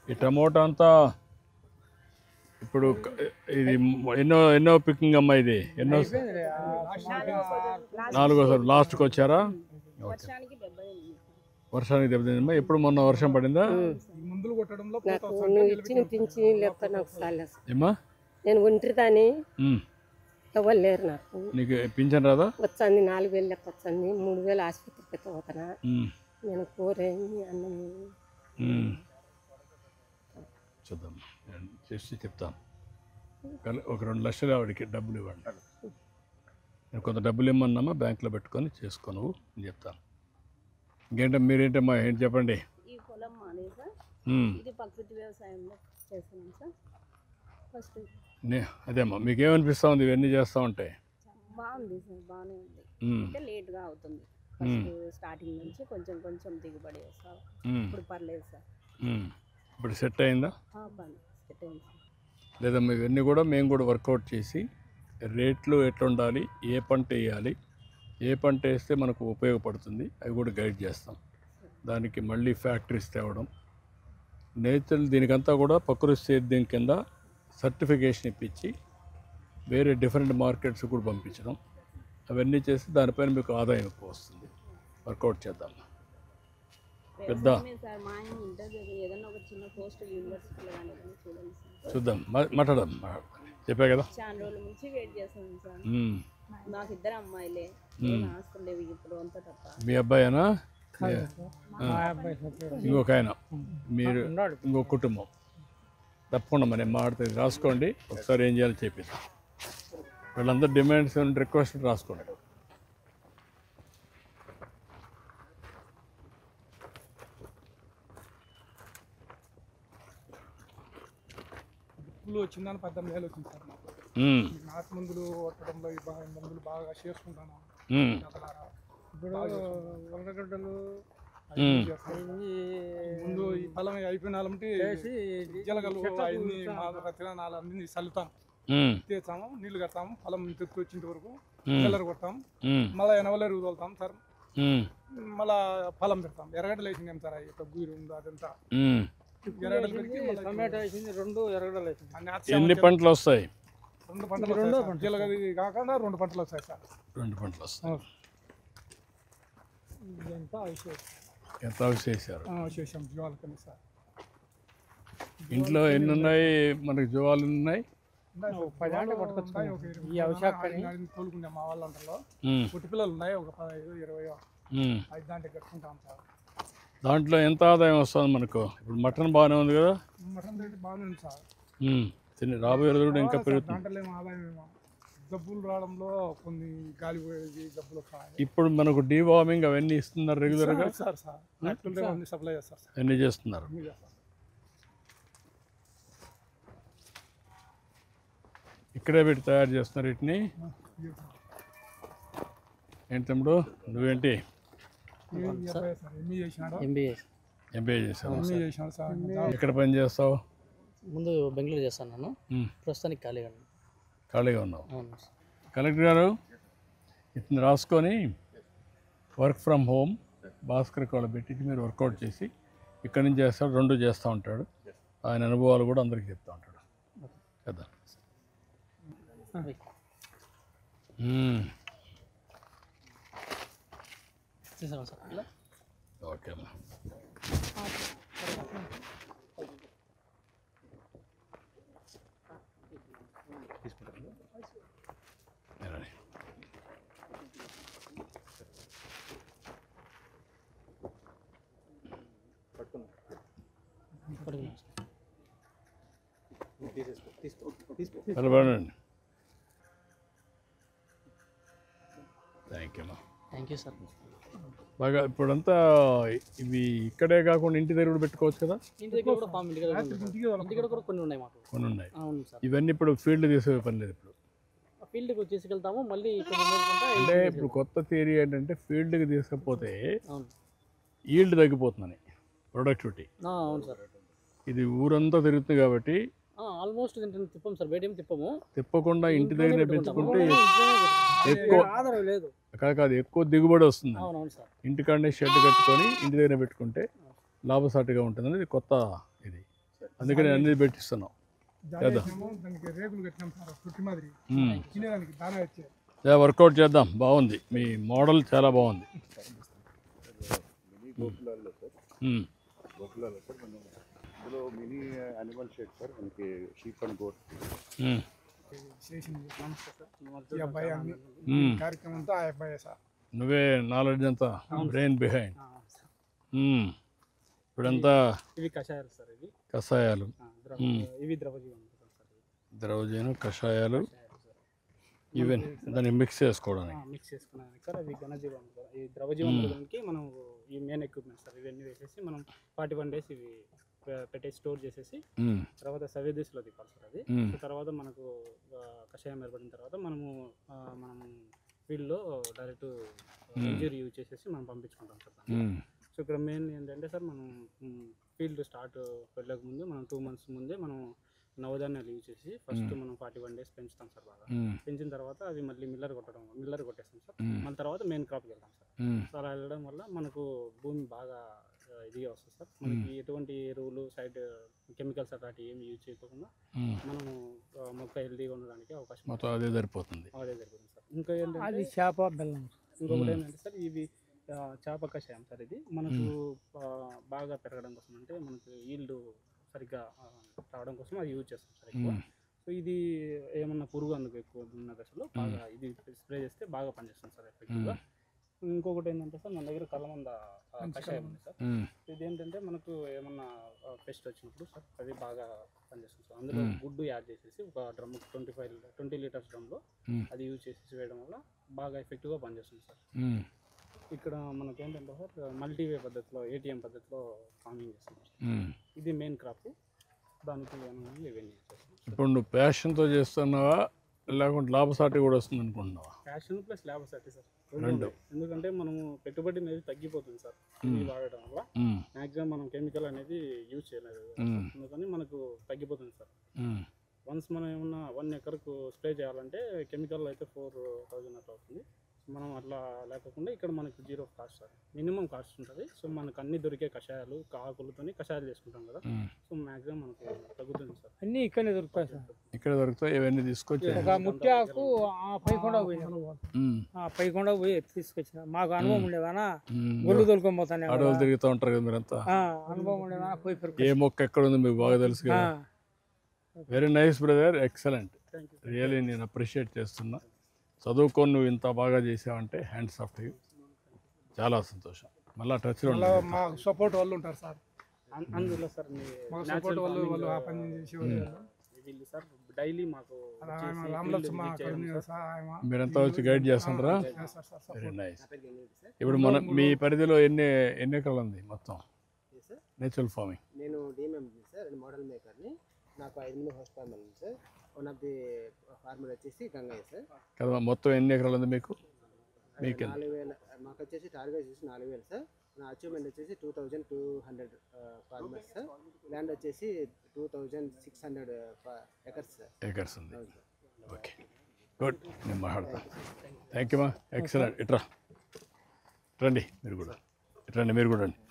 ఈ టమోటా అంతా ఇప్పుడు ఇది ఎన్నో పికింగ్ అమ్మా? ఇది ఎన్నో? 4వ లాస్ట్కి వచ్చారా? వర్షానికి దెబ్బతిందమ్మా. ఎప్పుడు మొన్న వర్షం పడిందా? మందులు కొట్టడంలో నువ్వు ఇచ్చిన పింఛని లేక నాకు సాలేదు. ఏమ్మా? నేను ఒంటరిదాని, ఎవరు లేరు నాకు. నీకు పింఛన్ రాదా? వచ్చింది 4,000 లెక్క వచ్చింది. 3,000 ఆసుపత్రికి పోతున్నా. నేను కూరేమి అన్నం చూద్దాం, చేసి చెప్తాను. ఒక 2 లక్షలు ఆవిడకి డబ్బులు ఇవ్వండి. నేను కొంత డబ్బులు ఇమ్మన్నామా, బ్యాంకులో పెట్టుకొని చేసుకోను అని చెప్తాను. ఇంకేంటో మీరేంటమ్మా, ఏంటి చెప్పండి. ఈ పొలం మాది సార్, ఇది ప్రకృతి వ్యవసాయంలో చేస్తున్నాం సార్. ఫస్ట్ అదేమ్మా, మీకేమనిపిస్తూ ఉంది ఇవన్నీ చేస్తూ ఉంటే? బాగుంది సార్, బాగానే ఉంది. అంటే లేట్గా అవుతుంది. ఫస్ట్ స్టార్టింగ్ నుంచి కొంచెం కొంచెం దిగుబడి వస్తాం. ఇప్పుడు పర్లేదు సార్. ఇప్పుడు సెట్ అయిందా? సెట్ అయింది సార్. లేదమ్మా, ఇవన్నీ కూడా మేము కూడా వర్కౌట్ చేసి రేట్లు ఎట్లా ఉండాలి, ఏ పంట వేయాలి, ఏ పంట వేస్తే మనకు ఉపయోగపడుతుంది, అవి కూడా గైడ్ చేస్తాం. దానికి మళ్ళీ ఫ్యాక్టరీస్ తేవడం, నేచర్ దీనికంతా కూడా ప్రకృతి సేద్యం కింద సర్టిఫికేషన్ ఇప్పించి వేరే డిఫరెంట్ మార్కెట్స్ కూడా పంపించడం, అవన్నీ చేసి దానిపైన మీకు ఆదాయం ఎక్కువ వస్తుంది. వర్కౌట్ చేద్దాం. పెద్ద చూద్దాం, మాట్లాడదాం. చెప్పా కదా, చాలా రోజుల నుంచి వెయిట్ చేస్తాను సార్. నాకు 2 అమ్మాయిలే, ఆస్తులు లేవు ఇప్పుడు అంతా తప్ప. మీ అబ్బాయేనా? ఇంకొక ఆయన, మీరు ఇంకొక కుటుంబం. తప్పకుండా మరి మాట్లాడుతుంది, రాసుకోండి. ఒకసారి ఏం చేయాలో చెప్పిద్దాం. వీళ్ళందరూ డిమాండ్స్ రిక్వెస్ట్ రాసుకోండి. వచ్చిందని 18,000 వచ్చింది సార్ మాకు. నాటు మందులు కొట్టడంలో ఈ మందులు బాగా చేసుకుంటాను. ఇప్పుడు ఉల్లగడ్డలు ముందు ఈ పొలం అయిపోయినాలంటే జీలగలు అన్ని అన్ని చల్లుతాం, తీస్తాము, నీళ్లు కడతాము, పొలం తెచ్చి వచ్చిన వరకు కలర్ కొడతాము, మళ్ళీ ఎనవలేరు తోలుతాం సార్. మళ్ళా పొలం పెడతాం. ఎర్రగడ్డలు వేసింది సార్, గూరు ఉంది అదంతా. టమాటా వేసింది, 2 ఎర్రగడ్డలు వేసింది. ఎన్ని పంటలు వస్తాయి? 2 పంటలు జీలగది కాకుండా 2 పంటలు వస్తాయి సార్. 2 పంటలు వస్తాయి. ఎంత చేశారు? చేసాం జీవాలు కన్నా సార్. ఇంట్లో ఎన్ని ఉన్నాయి మనకి? జీవాలు ఉన్నాయి 10 పట్టుకొచ్చుకున్నాయి. తోలుకుంటాం మా వాళ్ళందరిలో. పుట్టి పిల్లలు ఉన్నాయి ఒక 15-20. అది దాంట్లో కట్టుకుంటాం సార్. దాంట్లో ఎంత ఆదాయం వస్తుంది మనకు? ఇప్పుడు మటన్ బాగానే ఉంది కదా? మటన్ రేటు బాగానే ఉంది సార్. రాబోయే రోజులు కూడా ఇంకా పెరుగుతుంది. దాంట్లో ఏమో ఆదాయం జబ్బులు రావడంలో కొన్ని గాలి పోయేది జబ్బులు వస్తాయి. ఇప్పుడు మనకు డీవార్మింగ్ అవన్నీ ఇస్తున్నారు రెగ్యులర్గా సార్. సప్లై చేస్తారు సార్. అన్నీ చేస్తున్నారు. ఇక్కడే పెట్టి తయారు చేస్తున్నారు వీటిని. ఏంటి తమ్ముడు, నువ్వేంటి? ఎంబీఏ చేసావు. ఎక్కడ పని చేస్తావు? ముందు బెంగళూరు చేస్తాను నేను, ప్రస్తుతానికి ఖాళీగా ఉన్నావు. కలెక్టర్ గారు ఇతను రాసుకొని వర్క్ ఫ్రమ్ హోమ్ భాస్కర్ కాళ్ళు పెట్టి మీరు వర్కౌట్ చేసి ఇక్కడి నుంచి చేస్తాడు, 2 చేస్తూ ఉంటాడు. ఆయన అనుభవాలు కూడా అందరికీ చెప్తూ ఉంటాడు కదా. ఓకే అమ్మా. నిలబడండి. ఓకే అమ్మా. Thank you sir. బాగా ఇప్పుడంతా ఇవి ఇక్కడే కాకుండా ఇంటి దగ్గర కూడా పెట్టుకోవచ్చు కదా? ఇంటి దగ్గర కూడా ఫామ్ ఇంటికి కూడా కొన్ని ఉన్నాయి మాకు. కొన్ని ఉన్నాయి. అవును సార్. ఇవన్నీ ఇప్పుడు ఫీల్డ్ తీసే పని లేదు ఇప్పుడు. ఫీల్డ్కి తీసుకెళ్తాము మళ్ళీ అంటే ఇప్పుడు కొత్త థియరీ ఏంటంటే ఫీల్డ్కి తీసుకపోతే ఈల్డ్ తగ్గిపోతుందని, ప్రొడక్టివిటీ. అవును సార్. ఇది ఊరంతా తిరుగుతుంది కాబట్టి ఆల్మోస్ట్ తిప్పం సార్, బయట ఏం తిప్పము. తిప్పకుండా ఇంటి దగ్గర పెంచుకుంటే ఎక్కువ కాదు, ఎక్కువ దిగుబడి వస్తుంది. అవునవును సార్. ఇంటికాడనే షెడ్ కట్టుకొని ఇంటి దగ్గర పెట్టుకుంటే లాభసాటిగా ఉంటుంది అనేది కొత్త ఇది. అందుకని అన్ని పెట్టిస్తున్నాం. వర్కౌట్ చేద్దాం. బాగుంది, మీ మోడల్ చాలా బాగుంది. ఇందులో మినీ యానిమల్ షెడ్ సార్, మనకి షీప్ అండ్ గోట్. నువ్వే నాలెడ్జ్ అంతా, బ్రెయిన్ బిహైండ్. ఇప్పుడంతా ఇవి కషాయాలు సార్. ఇవి కషాయాలు, ఇవి ద్రవజీవం, ద్రవజీవం కషాయాలు, ఈవెన్ దాన్ని మిక్స్ చేసుకోవడానికి. మిక్స్ చేసుకున్నాను సార్. అవి ఘనజీవం. ఈ ద్రవజీవానికి మనం ఈ మెయిన్ ఎక్విప్మెంట్ సార్. ఇవన్నీ వేసేసి మనం 41 days ఇవి పెట్టేసి స్టోర్ చేసేసి తర్వాత సవేదీస్లో తిప్పాలి సార్. అది తర్వాత మనకు కషాయం ఏర్పడిన తర్వాత మనము ఫీల్డ్లో డైరెక్ట్ ఇంజరీ యూజ్ చేసేసి మనం పంపించుకుంటాం సార్. సో ఇక్కడ మెయిన్ ఏంటంటే సార్, మనం ఫీల్డ్ స్టార్ట్ వెళ్ళక ముందు మనం 2 months ముందే మనం నవధాన్యాలు యూజ్ చేసి ఫస్ట్ మనం 41 days పెంచుతాం సార్. బాగా పెంచిన తర్వాత అవి మళ్ళీ మిల్లర్ కొట్టేస్తాం సార్. మళ్ళీ తర్వాత మెయిన్ క్రాప్కి వెళ్తాం సార్. సో అలా వెళ్ళడం వల్ల మనకు భూమి బాగా ఇదిగా వస్తుంది సార్. మనకి ఎటువంటి ఎరువులు సైడ్ కెమికల్స్ అట్లాంటి ఏమి యూజ్ చేయకుండా మనము మొక్క హెల్తీగా ఉండడానికి అవకాశం అదే సరిపోతుంది సార్. ఇంకా ఏంటంటే చేప బెల్లం. ఇంకొకటి ఏంటంటే సార్, ఇవి చేప కషాయం సార్. ఇది మనకు బాగా పెరగడం కోసం, అంటే మనకు ఈల్డ్ సరిగ్గా రావడం కోసం అది యూజ్ చేస్తాం సార్ ఎక్కువ. సో ఇది ఏమన్నా పురుగు అందుకు ఎక్కువ ఉన్న దశలో బాగా ఇది స్ప్రే చేస్తే బాగా పనిచేస్తుంది సార్ ఎఫెక్టివ్గా. ఇంకొకటి ఏంటంటే సార్, మన దగ్గర కలమంద కషాయం ఉంది సార్. ఇది ఏంటంటే మనకు ఏమన్నా పెస్ట్ వచ్చినప్పుడు సార్ అది బాగా పనిచేస్తుంది సార్. అందులో గుడ్డు యాడ్ చేసేసి ఒక డ్రమ్ 20 లీటర్స్ డ్రమ్లో అది యూజ్ చేసేసి వేయడం వల్ల బాగా ఎఫెక్టివ్గా పనిచేస్తుంది సార్. ఇక్కడ మనకి ఏంటంటే సార్, మల్టీవే పద్ధతిలో, ATM పద్ధతిలో ఫార్మింగ్ చేస్తున్నాం. ఇది మెయిన్ క్రాప్. దానికి ఇవన్నీ ఇప్పుడు నువ్వు ప్యాషన్తో చేస్తున్నావా లేకుంటే లాభసాటి కూడా వస్తుంది అనుకుంటున్నావా? ప్యాషన్ ప్లస్ లాభసాటి సార్, రెండు. ఎందుకంటే మనము పెట్టుబడి అనేది తగ్గిపోతుంది సార్ ఇది వాడటం వల్ల. మ్యాక్సిమం మనం కెమికల్ అనేది యూజ్ చేయలేదు, అందుకని మనకు తగ్గిపోతుంది సార్. వన్స్ మనం ఏమన్నా 1 acreకు స్ప్రే చేయాలంటే కెమికల్ అయితే 4000 అట్లా అవుతుంది. మనం అట్లా లేకుండా ఇక్కడ మనకు 0 కాస్ట్ సార్, మినిమం కాస్ట్ ఉంటుంది. సో మనకు అన్ని దొరికే కషాయాలు, ఆకులతో కషాయాలు చేసుకుంటాం కదా. సో మ్యాక్సిమం మనకు తగ్గుతుంది సార్. అన్నీ ఇక్కడనే దొరుకుతాయి సార్. ఇక్కడ దొరుకుతాయి. ఇవన్నీ తీసుకొచ్చి ఒక ముట్టి ఆకు పైకొండ పోయి తీసుకొచ్చిన మాకు అనుభవం ఉండేదానా, గొల్లు తోలుకొని పోతాను. అడవులు తిరుగుతూ ఉంటారు కదా మీరంతా, అనుభవం ఉండేదానా పోయి ఏ మొక్క ఎక్కడ ఉంది మీకు బాగా తెలుసు కదా. Very nice brother, excellent. Really నేను అప్రిషియేట్ చేస్తున్నా. చదువుకొని నువ్వు ఇంత బాగా చేసావంటే హ్యాండ్స్ ఆఫ్ యూ. చాలా సంతోషం. మళ్ళీ టచ్లో మాకు సపోర్ట్ వాళ్ళు ఉంటారు సార్. అందులో సార్ మాకు సపోర్ట్ వాళ్ళు ఆ పని చేసేవాళ్ళు సార్. డైలీ మాకు మీరంతా వచ్చి గైడ్ చేస్తుంటారా? Very nice. ఇప్పుడు మన మీ పరిధిలో ఎన్ని ఎకరాలు ఉంది మొత్తం నేచురల్ ఫార్మింగ్? నేను డిఎంఎండి సార్, మోడల్ మేకర్ని. నాకు 5 హౌస్ ఫార్మర్ ఉంది sir. One of the farmer వచ్చేసి గంగయ్య సార్. కదా, మొత్తం ఎన్ని ఎకరాలు ఉంది మీకు? మీకు 4000. మాకు వచ్చేసి టార్గెట్ వచ్చేసి 4000 సార్. నా అచీవ్మెంట్ వచ్చేసి 2200 ఫార్మర్స్ సార్. ల్యాండ్ వచ్చేసి 2600 ఎకర్స్ సార్. ఎకర్స్ ఉంది. Okay, good. నేను మాట్లాడతా. థ్యాంక్ యూ మా, ఎక్సలెంట్. ఇట్రా రండి మీరు కూడా, ఇట్రండి మీరు కూడా రండి.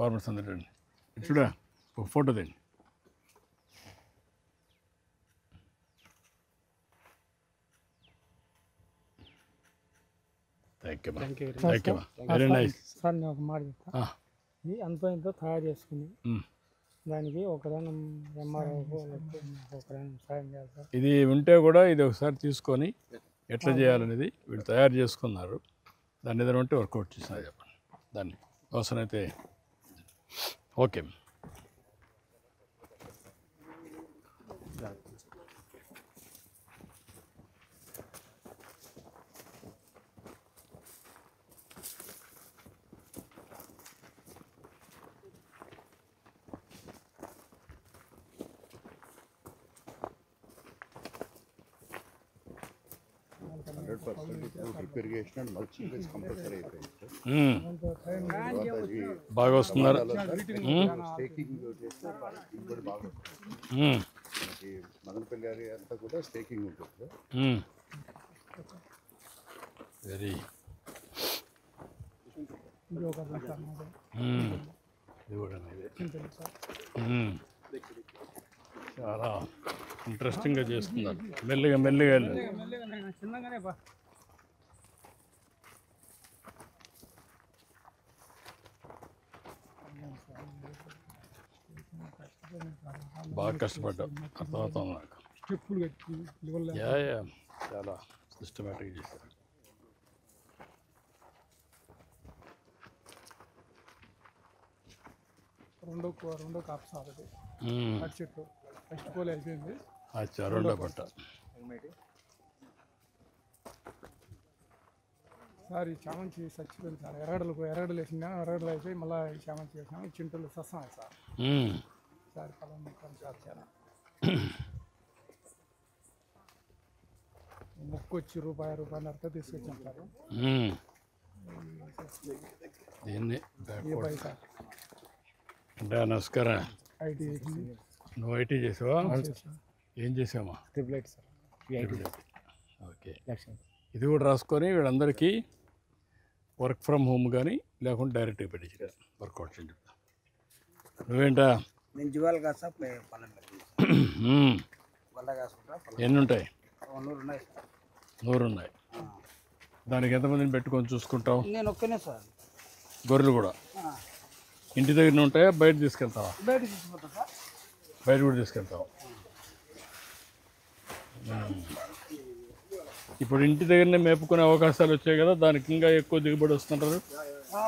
ఫార్మర్స్ అందరు రండి. ఇట్లా ఒక ఫోటో తెండి. Thank you. Very nice sir. నేను ఒక మాట చెప్తా. ఇది అంతో ఇంతో తయారు చేసుకుని దానికి ఒకదానం ఎంఆర్ఓ ఒకదానం సాయం చేయాలి సార్. ఇది ఉంటే కూడా ఇది ఒకసారి తీసుకొని ఎట్లా చేయాలనేది వీళ్ళు తయారు చేసుకున్నారు. దాన్ని ఏదైనా ఉంటే వర్కౌట్ చేసినా చెప్పండి. దాన్ని అవసరమైతే okay. 100% drip irrigation and mulching ways compulsory అయిపోయింది సార్. బాగా వస్తున్నారు. స్టేకింగ్ చేస్తే దిగుబడి బాగా వస్తుంది. మనకి మదనపల్లి ఏరియా అంతా కూడా స్టేకింగ్ ఉంటుంది సార్. వెరీ చాలా ఇంట్రెస్టింగ్గా చేస్తున్నారు. మెల్లిగా మెల్లిగా చిన్నగానే బా బాగా కష్టపడ్డావు, అర్థమవుతాం నాకు. చాలా సిస్టమేటిక్గా చేశారు. రెండో కాపు సార్ అది అటు చెట్టు ఫస్ట్ కోల్ అయిపోయింది. అచ్చా, రెండో పంట. సార్ ఈ చామంతి చచ్చిపోయింది సార్. ఎర్రగడలు వేసినా, ఎర్రగడలు అయిపోయి మళ్ళీ ఈ చామంతి వేసినాం. చింతలు సస్తాం సార్. సార్ పొలం మొక్కలు సార్ చాలా మొక్కు వచ్చి రూపాయన్నరతో తీసుకొచ్చాం సార్. దీన్ని సార్ అంటే నమస్కారం. ఐటీ నువ్వు ఐటీ చేసావా? ఏం చేసావా? Triple sir. ఓకే, ఇది కూడా రాసుకొని వీళ్ళందరికీ వర్క్ ఫ్రమ్ హోమ్ కానీ లేకుంటే డైరెక్ట్గా పెట్టించారు వర్కౌట్ చేయండి. నువ్వేంటా? నేను జ్యువెల్ కాస్తా పొలం ఎన్ని ఉంటాయి? 100 ఉన్నాయి సార్. 100 ఉన్నాయి. దానికి ఎంతమందిని పెట్టుకొని చూసుకుంటావు? నేను ఒక్కనే సార్. గొర్రెలు కూడా ఇంటి దగ్గర ఉంటాయా, బయట తీసుకెళ్తావా? బయట తీసుకుంటా సార్. బయట కూడా తీసుకెళ్తావు. ఇప్పుడు ఇంటి దగ్గరనే మేపుకునే అవకాశాలు వచ్చాయి కదా, దానికి ఇంకా ఎక్కువ దిగుబడి వస్తుంటారు.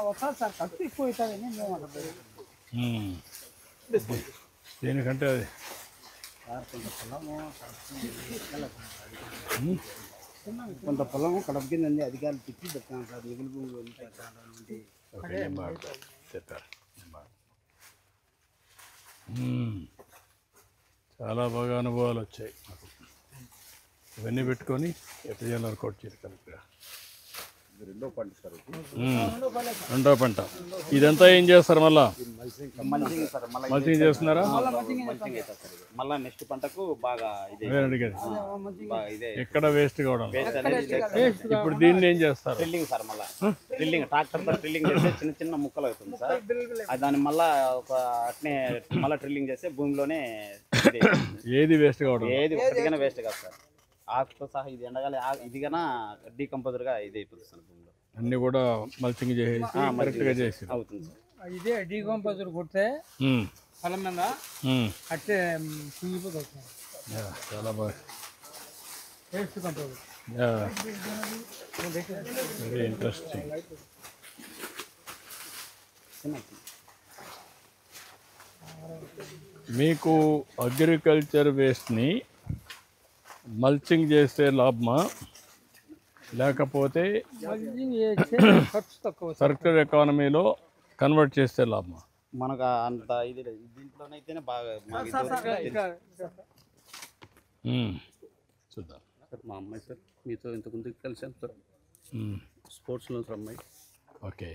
వస్తుంది సార్, ఖర్చు ఎక్కువ అవుతుందని దేనికంటే అది కొంత పొలము కడప కింద అధికారులు తిప్పి పెట్టాను సార్. మిగులు భూములు చెప్పారు. చాలా బాగా అనుభవాలు వచ్చాయి నాకు. ఇవన్నీ పెట్టుకొని ఎట్లా చేయాలి వర్కౌట్ చేయాలి కరెక్ట్గా. రెండో పంట సార్. రెండో పంట. ఇదంతా ఏం చేస్తారు మళ్ళా? మల్చింగ్ చేస్తున్నారా? మళ్ళీ నెక్స్ట్ పంటకు బాగా ఎక్కడ వేస్ట్ కావడం. ఇప్పుడు దీన్ని ఏం చేస్తారు? Drilling sir. మళ్ళీ డ్రిల్లింగ్ ట్రాక్టర్తో డ్రిల్లింగ్ చేస్తే చిన్న చిన్న ముక్కలు అవుతుంది సార్. దాన్ని మళ్ళీ ఒక అట్నే మళ్ళీ డ్రిల్లింగ్ చేస్తే భూమిలోనే ఏది వేస్ట్ కావడం, ఏది ఒకటిగానే వేస్ట్ కాదు సార్. ఆకుతో సహా ఇది ఎండగాలి, ఇది కన్నా డీకంపోజర్గా ఇది అయిపోతుంది సార్ భూమిలో. అన్ని కూడా మల్చింగ్ చేసి కరెక్ట్గా చేసి అవుతుంది సార్. ఇదే డీకంపోజర్ కొడితే పొలం మీద అట్టే కుంగిపోతుంది. చాలా బాగా వేస్ట్ కంపోజర్. Very interesting. మీకు అగ్రికల్చర్ వేస్ట్ని మల్చింగ్ చేస్తే లాభమా, లేకపోతే సర్క్యులర్ ఎకానమీలో కన్వర్ట్ చేస్తే లాభమా? మనకు అంత ఇది దీంట్లోనైతేనే బాగా చూద్దాం. సార్ మా అమ్మాయి సార్ మీతో ఇంతకుముందు కలిసాను సార్, స్పోర్ట్స్లో సార్ అమ్మాయి. ఓకే,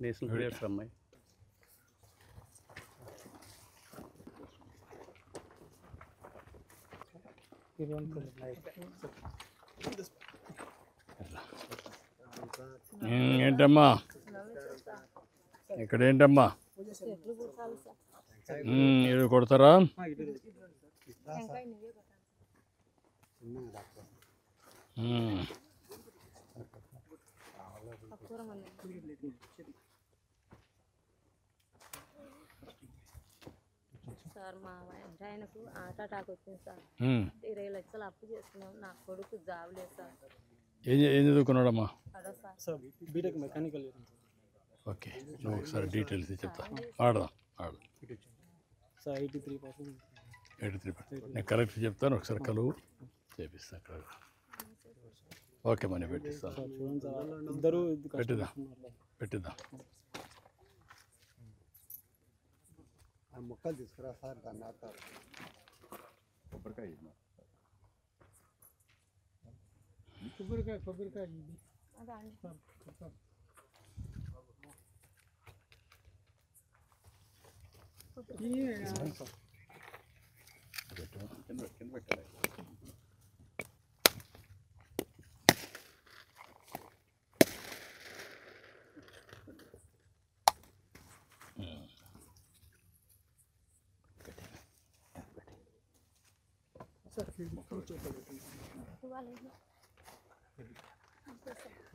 నేషనల్ ప్లేయర్స్ అమ్మాయి. ఏంటమ్మా ఇక్కడ ఏంటమ్మా ఇది కొడతారా? సార్ మా ఆయనకు హార్ట్ అటాక్ వచ్చింది సార్. 20 లక్షలు అప్పు చేసుకున్నాం. నా కొడుకు జాబ్ లేదు సార్. ఏం చదువుకున్నాడమ్మా? BTech mechanical. ఓకే, నువ్వు ఒకసారి డీటెయిల్స్ చెప్తా. ఆడదాం సార్ 83%. 83%. నేను కరెక్ట్ చెప్తాను, ఒకసారి కలువు చేపిస్తాను అక్కడ. ఓకే, మనీ పెట్టిస్తాను. పెట్టిద్దాం. మొక్కలు తీసుకురా సార్. దాన్ని కొబ్బరికాయ కొబ్బరికాయ ఇది అదా అండి.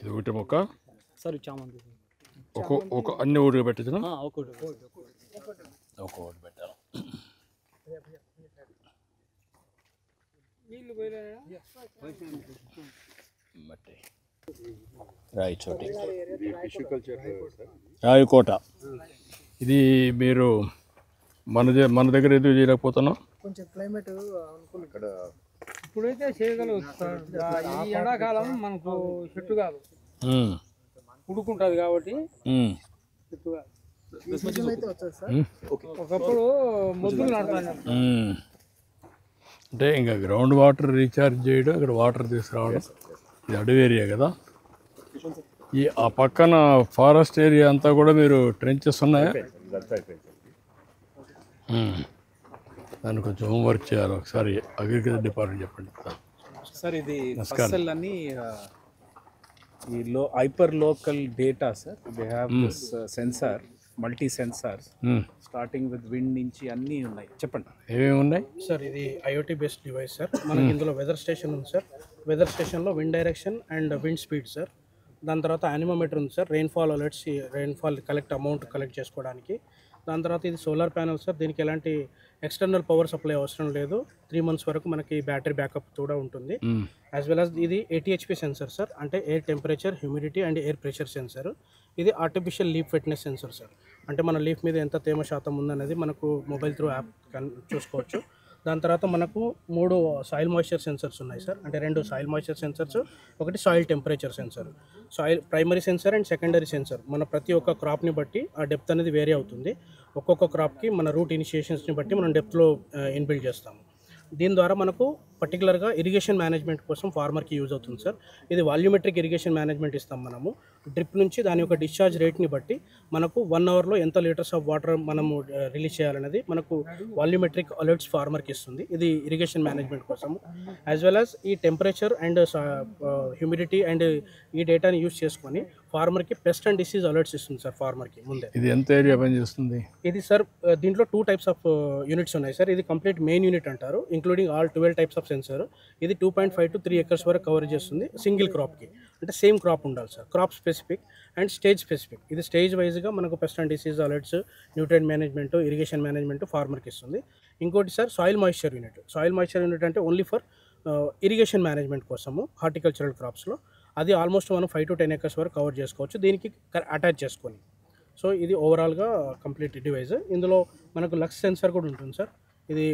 ఇది ఒకటి మొక్క సార్ చామంతి ఒక అన్ని ఊరిగా పెట్టచ్చు ఒకటి ఒక్కొక్కటి పెట్టాలి. మట్టి రాయి చోటి రాయికోట. ఇది మీరు మన దగ్గర ఎందుకు చేయలేకపోతున్నాం? కొంచెం క్లైమేట్ ఇక్కడ ఇప్పుడైతే చేయగలవచ్చు సార్. ఈ ఎండాకాలం మనకు చెట్టు కాదు, ఉడుకుంటుంది కాబట్టి చెట్టు కాదు. ఒకప్పుడు మొద్దులు నడతాను. అంటే ఇంకా గ్రౌండ్ వాటర్ రీఛార్జ్ చేయడం, ఇక్కడ వాటర్ తీసుకురావడం. ఇది అడవి ఏరియా కదా. ఆ పక్కన ఫారెస్ట్ ఏరియా అంతా కూడా మీరు ట్రెంచెస్ ఉన్నాయా? దాన్ని కొంచెం హోంవర్క్ చేయాలి. ఒకసారి అగ్రికల్చర్ డిపార్ట్మెంట్ చెప్పండి సార్. ఇది ఫసల్ అని ఈ hyper local data sir. They have this sensor, multi sensors starting with wind నుంచి అన్నీ ఉన్నాయి. చెప్పండి ఏమేమి ఉన్నాయి సార్. ఇది ఐఓటీ బేస్డ్ డివైస్ సార్. మనకి ఇందులో వెదర్ స్టేషన్ ఉంది సార్. వెదర్ స్టేషన్లో wind direction and wind speed sir. దాని తర్వాత యానిమోమీటర్ ఉంది sir. Rainfall alerts, rainfall amount collect చేసుకోవడానికి. దాని తర్వాత ఇది సోలార్ ప్యానల్ సార్. దీనికి ఎలాంటి ఎక్స్టర్నల్ పవర్ సప్లై అవసరం లేదు. 3 months వరకు మనకి బ్యాటరీ బ్యాకప్ కూడా ఉంటుంది. యాజ్ వెల్ యాజ్ ఇది 80 HP సెన్సర్ సార్. అంటే air temperature, humidity and air pressure sensor. ఇది artificial leaf wetness sensor sir. అంటే మన లీఫ్ మీద ఎంత తేమ శాతం ఉందనేది మనకు మొబైల్ త్రూ యాప్ చూసుకోవచ్చు. దాని తర్వాత మనకు 3 సాయిల్ మాయిశ్చర్ సెన్సర్స్ ఉన్నాయి సార్. అంటే 2 సాయిల్ మాయిశ్చర్ సెన్సర్స్, ఒకటి soil temperature sensor. Soil primary sensor and secondary sensor. మన ప్రతి ఒక్క క్రాప్ని బట్టి ఆ డెప్త్ అనేది వేరే అవుతుంది. ఒక్కొక్క క్రాప్కి మన రూట్ ఇనిషియేషన్స్ని బట్టి మనం డెప్త్లో ఇన్బిల్డ్ చేస్తాము. దీని ద్వారా మనకు పర్టికులర్గా ఇరిగేషన్ మేనేజ్మెంట్ కోసం ఫార్మర్కి యూజ్ అవుతుంది సార్. ఇది వాల్యూమెట్రిక్ ఇరిగేషన్ మేనేజ్మెంట్ ఇస్తాం మనము. డ్రిప్ నుంచి దాని యొక్క డిశ్చార్జ్ రేట్ని బట్టి మనకు 1 hourలో ఎంత లీటర్స్ ఆఫ్ వాటర్ మనము రిలీజ్ చేయాలనేది మనకు వాల్యూమెట్రిక్ అలర్ట్స్ ఫార్మర్కి ఇస్తుంది. ఇది ఇరిగేషన్ మేనేజ్మెంట్ కోసము. యాజ్ వెల్ యాజ్ ఈ టెంపరేచర్ అండ్ హ్యూమిడిటీ అండ్ ఈ డేటాని యూజ్ చేసుకొని ఫార్మర్కి పెస్ట్ అండ్ డిసీజ్ అలర్ట్స్ ఇస్తుంది సార్ ఫార్మర్కి ముందే. ఇది ఎంత ఏరియా పనిచేస్తుంది? ఇది సార్ దీంట్లో 2 types ఆఫ్ యూనిట్స్ ఉన్నాయి సార్. ఇది కంప్లీట్ మెయిన్ యూనిట్ అంటారు, including all 12 types of sensor. ఇది 2.5 to 3 acres వరకు కవర్ చేస్తుంది సింగిల్ క్రాప్కి. అంటే సేమ్ క్రాప్ ఉండాలి sir. Crop specific and stage specific. ఇది స్టేజ్ వైజ్గా మనకు pest and disease alerts, nutrient management, irrigation management ఫార్మర్కి ఇస్తుంది. ఇంకోటి sir soil moisture unit. Soil moisture unit అంటే ఓన్లీ ఫర్ ఇరిగేషన్ మేనేజ్మెంట్ కోసము హార్టికల్చరల్ క్రాప్స్లో. అది ఆల్మోస్ట్ మనం 5 to 10 acres వరకు కవర్ చేసుకోవచ్చు దీనికి అటాచ్ చేసుకొని. సో ఇది ఓవరాల్గా కంప్లీట్ డివైస్. ఇందులో మనకు లక్స్ సెన్సర్ కూడా ఉంటుంది సార్. ఇది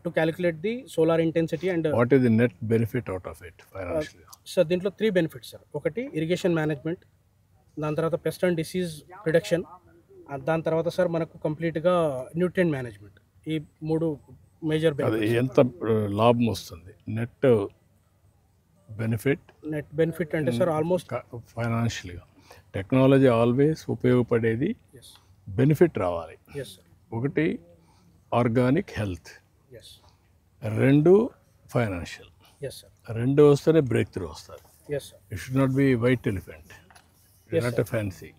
to calculate the solar intensity and what is the net benefit out of it financially? Sir దీంట్లో 3 benefits సార్. ఒకటి ఇరిగేషన్ మేనేజ్మెంట్, దాని తర్వాత పెస్ట్ అండ్ డిసీజ్ ప్రిడక్షన్, దాని తర్వాత సార్ మనకు కంప్లీట్గా న్యూట్రియంట్ మేనేజ్మెంట్. ఈ 3 మేజర్ బెనిఫిట్స్. ఎంత లాభం వస్తుంది నెట్ బెనిఫిట్? నెట్ బెనిఫిట్ అంటే సార్ ఆల్మోస్ట్ ఫైనాన్షియల్గా టెక్నాలజీ ఆల్వేస్ ఉపయోగపడేది బెనిఫిట్ రావాలి. ఒకటి ఆర్గానిక్ హెల్త్, 2 ఫైనాన్షియల్. 2 వస్తేనే బ్రేక్ త్రూ వస్తుంది. It should not be white elephant, not a fancy.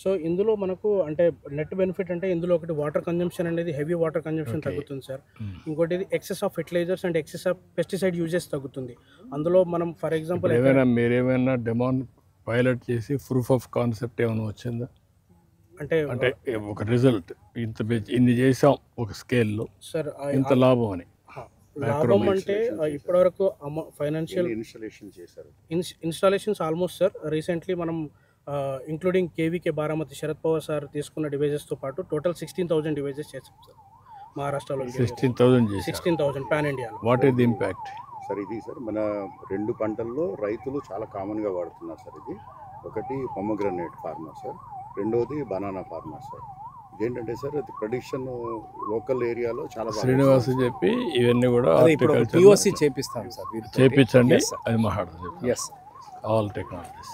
So ఇందులో మనకు అంటే నెట్ బెనిఫిట్ అంటే ఇందులో ఒకటి వాటర్ కన్జంప్షన్ అనేది హెవీ వాటర్ కన్జంప్షన్ తగ్గుతుంది సార్. ఇంకోటి ఇది excess of fertilizers and excess of pesticide uses తగ్గుతుంది. అందులో మనం ఫర్ ఎగ్జాంపుల్ మీరేమైనా డెమోన్ పైలట్ చేసి ప్రూఫ్ ఆఫ్ కాన్సెప్ట్ ఏమైనా వచ్చిందా? అంటే ఒక రిజల్ట్ ఇన్ని చేసాం ఒక స్కేల్లో సార్, ఇంత లాభం అని. లాభం అంటే ఇప్పటివరకు financial installations almost sir recently మనం including KVK Baramati Sharad Pawar sir తీసుకున్న డివైజెస్తో పాటు టోటల్ 16,000 డివైజెస్ చేసాం సార్ మహారాష్ట్రలో. 16,000 పాన్ ఇండియాలో. What is the impact sir? ఇది సార్ మన 2 పంటల్లో రైతులు చాలా కామన్గా వాడుతున్నారు సార్. ఇది ఒకటి పొమోగ్రనేట్ ఫార్మర్ సార్, రెండవది బనానా ఫార్మర్ సార్. ఏంటంటే సార్ అది ప్రొడిక్షన్ లోకల్ ఏరియాలో చాలా బాగా శ్రీనివాస్ చెప్పి ఇవన్నీ కూడా ఇప్పుడు POC చేపిస్తాం సార్ వీరితోటి. చేపించండి. Yes, sir. అది మాట్లాడుతుంది. Yes. All technologies.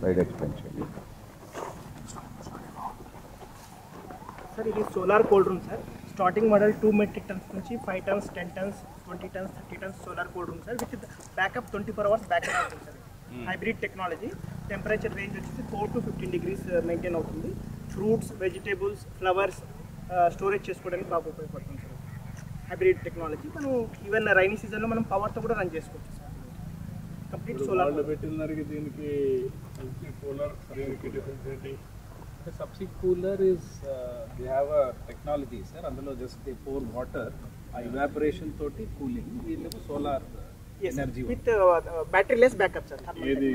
Side expansion. Sir ఇది solar cold room sir. Starting model 2 metric tons నుంచి 5 tons, 10 tons, 20 tons, 30 tons solar cold room sir. With backup 24 hours backup అవుతుంది sir. Hybrid technology. Temperature range వచ్చేసి 4 to 15 degrees maintain అవుతుంది. Fruits, vegetables, flowers storage చేసుకోవడానికి బాగా ఉపయోగపడుతుంది sir. Hybrid technology. మనం even rainy సీజన్లో మనం పవర్తో కూడా రన్ చేసుకోవచ్చు సార్. కంప్లీట్ సోలార్ పెట్టిన దానికి దీనికి కూలర్ డిఫరెన్స్ ఏంటి? The subsea cooler is they have a technology sir. అందులో just they pour water, evaporation తోటి కూలింగ్. వీళ్ళకి solar energy with battery less backup sir. ఇది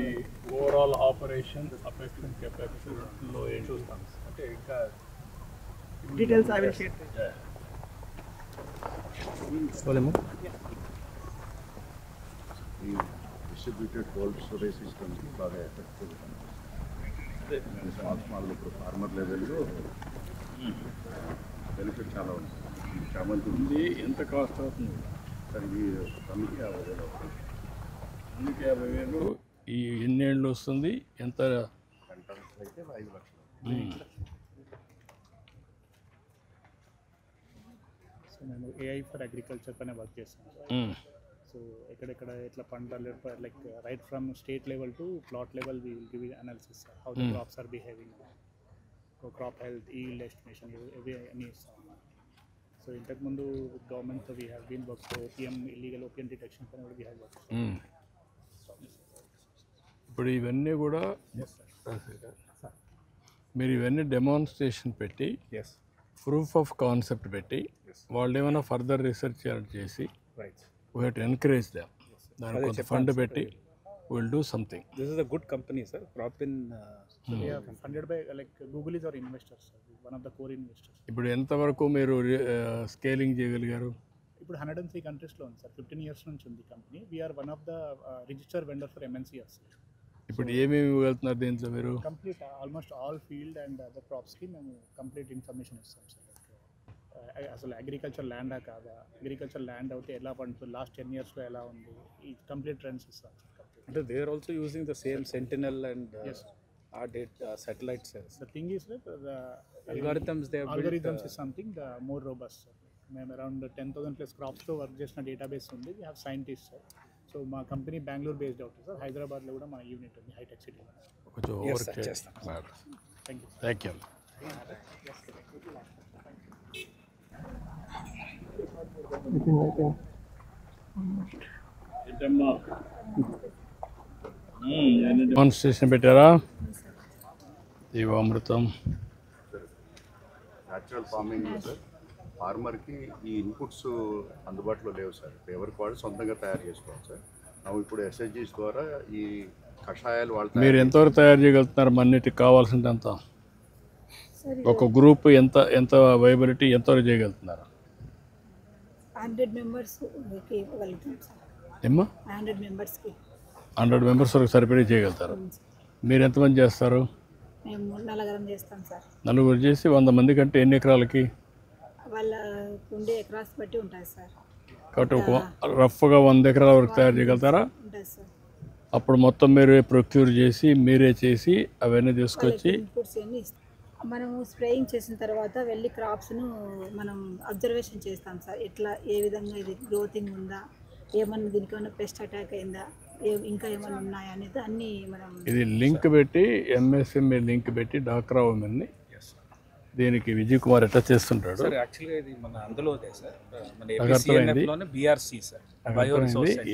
ఓవరాల్ ఆపరేషన్ అఫెక్షన్ కెపాసిటీలో ఏం చూస్తాం అంటే ఇంకా డీటెయిల్స్ ఐ విల్ షేర్. ఈ డిస్ట్రిబ్యూటెడ్ కోల్డ్ స్టోరేజ్ సిస్టమ్కి బాగా ఎఫెక్టివ్. స్మాల్ ఇప్పుడు ఫార్మర్ లెవెల్లో బెనిఫిట్ చాలా ఉంది. చామంతి ఉంది. ఎంత కాస్ట్ అవుతుంది సార్? ఇది టన్నుకి 50,000 అవుతుంది. టన్నుకి 50,000. ఈ ఎన్నేళ్ళు వస్తుంది? ఎంత? 10 టన్స్ అయితే 5 లక్షలు. సో నేను AI ఫర్ అగ్రికల్చర్ పైన వర్క్ చేస్తాను సార్. సో ఎక్కడెక్కడ ఎట్లా పంటలు like right from state level to plot level we will give analysis sir. How the crops are behaving, crop health, yield estimation ఇవి అన్నీ ఇస్తాం. సో ఇంతకుముందు గవర్నమెంట్తో we have been work. Opium, illegal opium detection పైన కూడా we have work. ఇప్పుడు ఇవన్నీ కూడా మీరు ఇవన్నీ డెమాన్స్ట్రేషన్ పెట్టి ప్రూఫ్ ఆఫ్ కాన్సెప్ట్ పెట్టి వాళ్ళు ఏమైనా ఫర్దర్ రీసెర్చ్ చేసి we have to encourage them. దానికి కొంత ఫండ్ పెట్టి we'll do something. This is a good company sir. Propin they are funded by like Google is our investor sir. One of the core investors. ఇప్పుడు ఎంతవరకు మీరు scaling చేయగలిగారు? ఇప్పుడు 103 కంట్రీస్లో ఉంది సార్. 15 years నుంచి ఉంది కంపెనీ. We are one of the register vendor for MNCs. ఇప్పుడు ఏమేమి వెళ్తున్నారు దీంట్లో మీరు? Complete almost all field and other క్రాప్స్కి మేము కంప్లీట్ ఇన్ఫర్మేషన్ ఇస్తాం సార్. అసలు అగ్రికల్చర్ ల్యాండా కాదా, అగ్రికల్చర్ ల్యాండ్ అయితే ఎలా పండుతుంది, లాస్ట్ 10 yearsలో ఎలా ఉంది, ఈ కంప్లీట్ ట్రెండ్స్ ఇస్తాం సార్. అంటే they are also using the same Sentinel and our satellites. The thing is that the algorithms they have algorithms is something the more robust. మేము అరౌండ్ 10,000 ప్లస్ క్రాప్స్లో వర్క్ చేసిన database ఉంది. We have scientist sir. So మా company Bengaluru based అవుతుంది sir. హైదరాబాద్లో కూడా మన unit ఉంది, hitech సిటీలో. కొంచెం ఓవర్ చేస్తాం. Thank you. డెమాన్స్ట్రేషన్ పెట్టారా? జీవామృతం న్యాచురల్ ఫార్మింగ్ సార్. ఫార్మర్కి ఈ ఇన్పుట్స్ అందుబాటులో లేవు సార్. ఎవరికి వాళ్ళు సొంతంగా తయారు చేసుకోవాలి సార్. ನಾವು ఇప్పుడు SHGs ద్వారా ఈ కషాయాలు వాళ్ళు మీరు ఎంతవరకు తయారు చేయగలుగుతున్నారు? మన్నిటికి కావాల్సింది అంత ఒక గ్రూప్ ఎంత ఎంత వైబిలిటీ ఎంతవరకు చేయగలుగుతున్నారు? 100 మెంబర్స్ ఇవ్వగలుగుతాం సార్. ఏమ్మా? 100 మెంబర్స్కి 100 మెంబర్స్ వరకు సరిపడే చేయగలుగుతారు. మీరు ఎంతమంది చేస్తారు? మేము నలుగురం చేస్తాం సార్. నలుగురు చేసి 100 మంది కంటే ఎన్ని ఎకరాలకి? వాళ్ళ ఉండే ఎకరాస్ బట్టి ఉంటుంది సార్. కాబట్టి ఒక రఫ్గా 100 ఎకరాల వరకు తయారు చేయగలుగుతారా? ఉంటుంది సార్. అప్పుడు మొత్తం మీరే ప్రొక్యూర్ చేసి మీరే చేసి అవన్నీ తీసుకొచ్చి ఇన్పుట్స్ అన్నీ మనము స్ప్రేయింగ్ చేసిన తర్వాత వెళ్ళి క్రాప్స్ను మనం అబ్జర్వేషన్ చేస్తాం సార్. ఎట్లా ఏ విధంగా ఇది గ్రోతింగ్ ఉందా, ఏమన్నా దీనికి ఏమన్నా పెస్ట్ అటాక్ అయిందా, ఇంకా ఏమైనా ఉన్నాయా అనేది అన్నీ మనం ఇది లింక్ పెట్టి MSME లింక్ పెట్టి డాక్రా ఉమెన్ని దీనికి విజయ్ కుమార్ ఎట్లా చేస్తుంటాడు సార్. యాక్చువల్గా ఇది మన అందులోదే సార్. మన అర్థమైంది. BRC sir.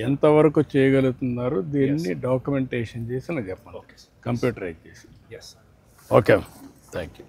ఎంతవరకు చేయగలుగుతున్నారు దీన్ని డాక్యుమెంటేషన్ చేసి నాకు చెప్పండి, కంప్యూటరైజ్ చేసి. Okay, thank you.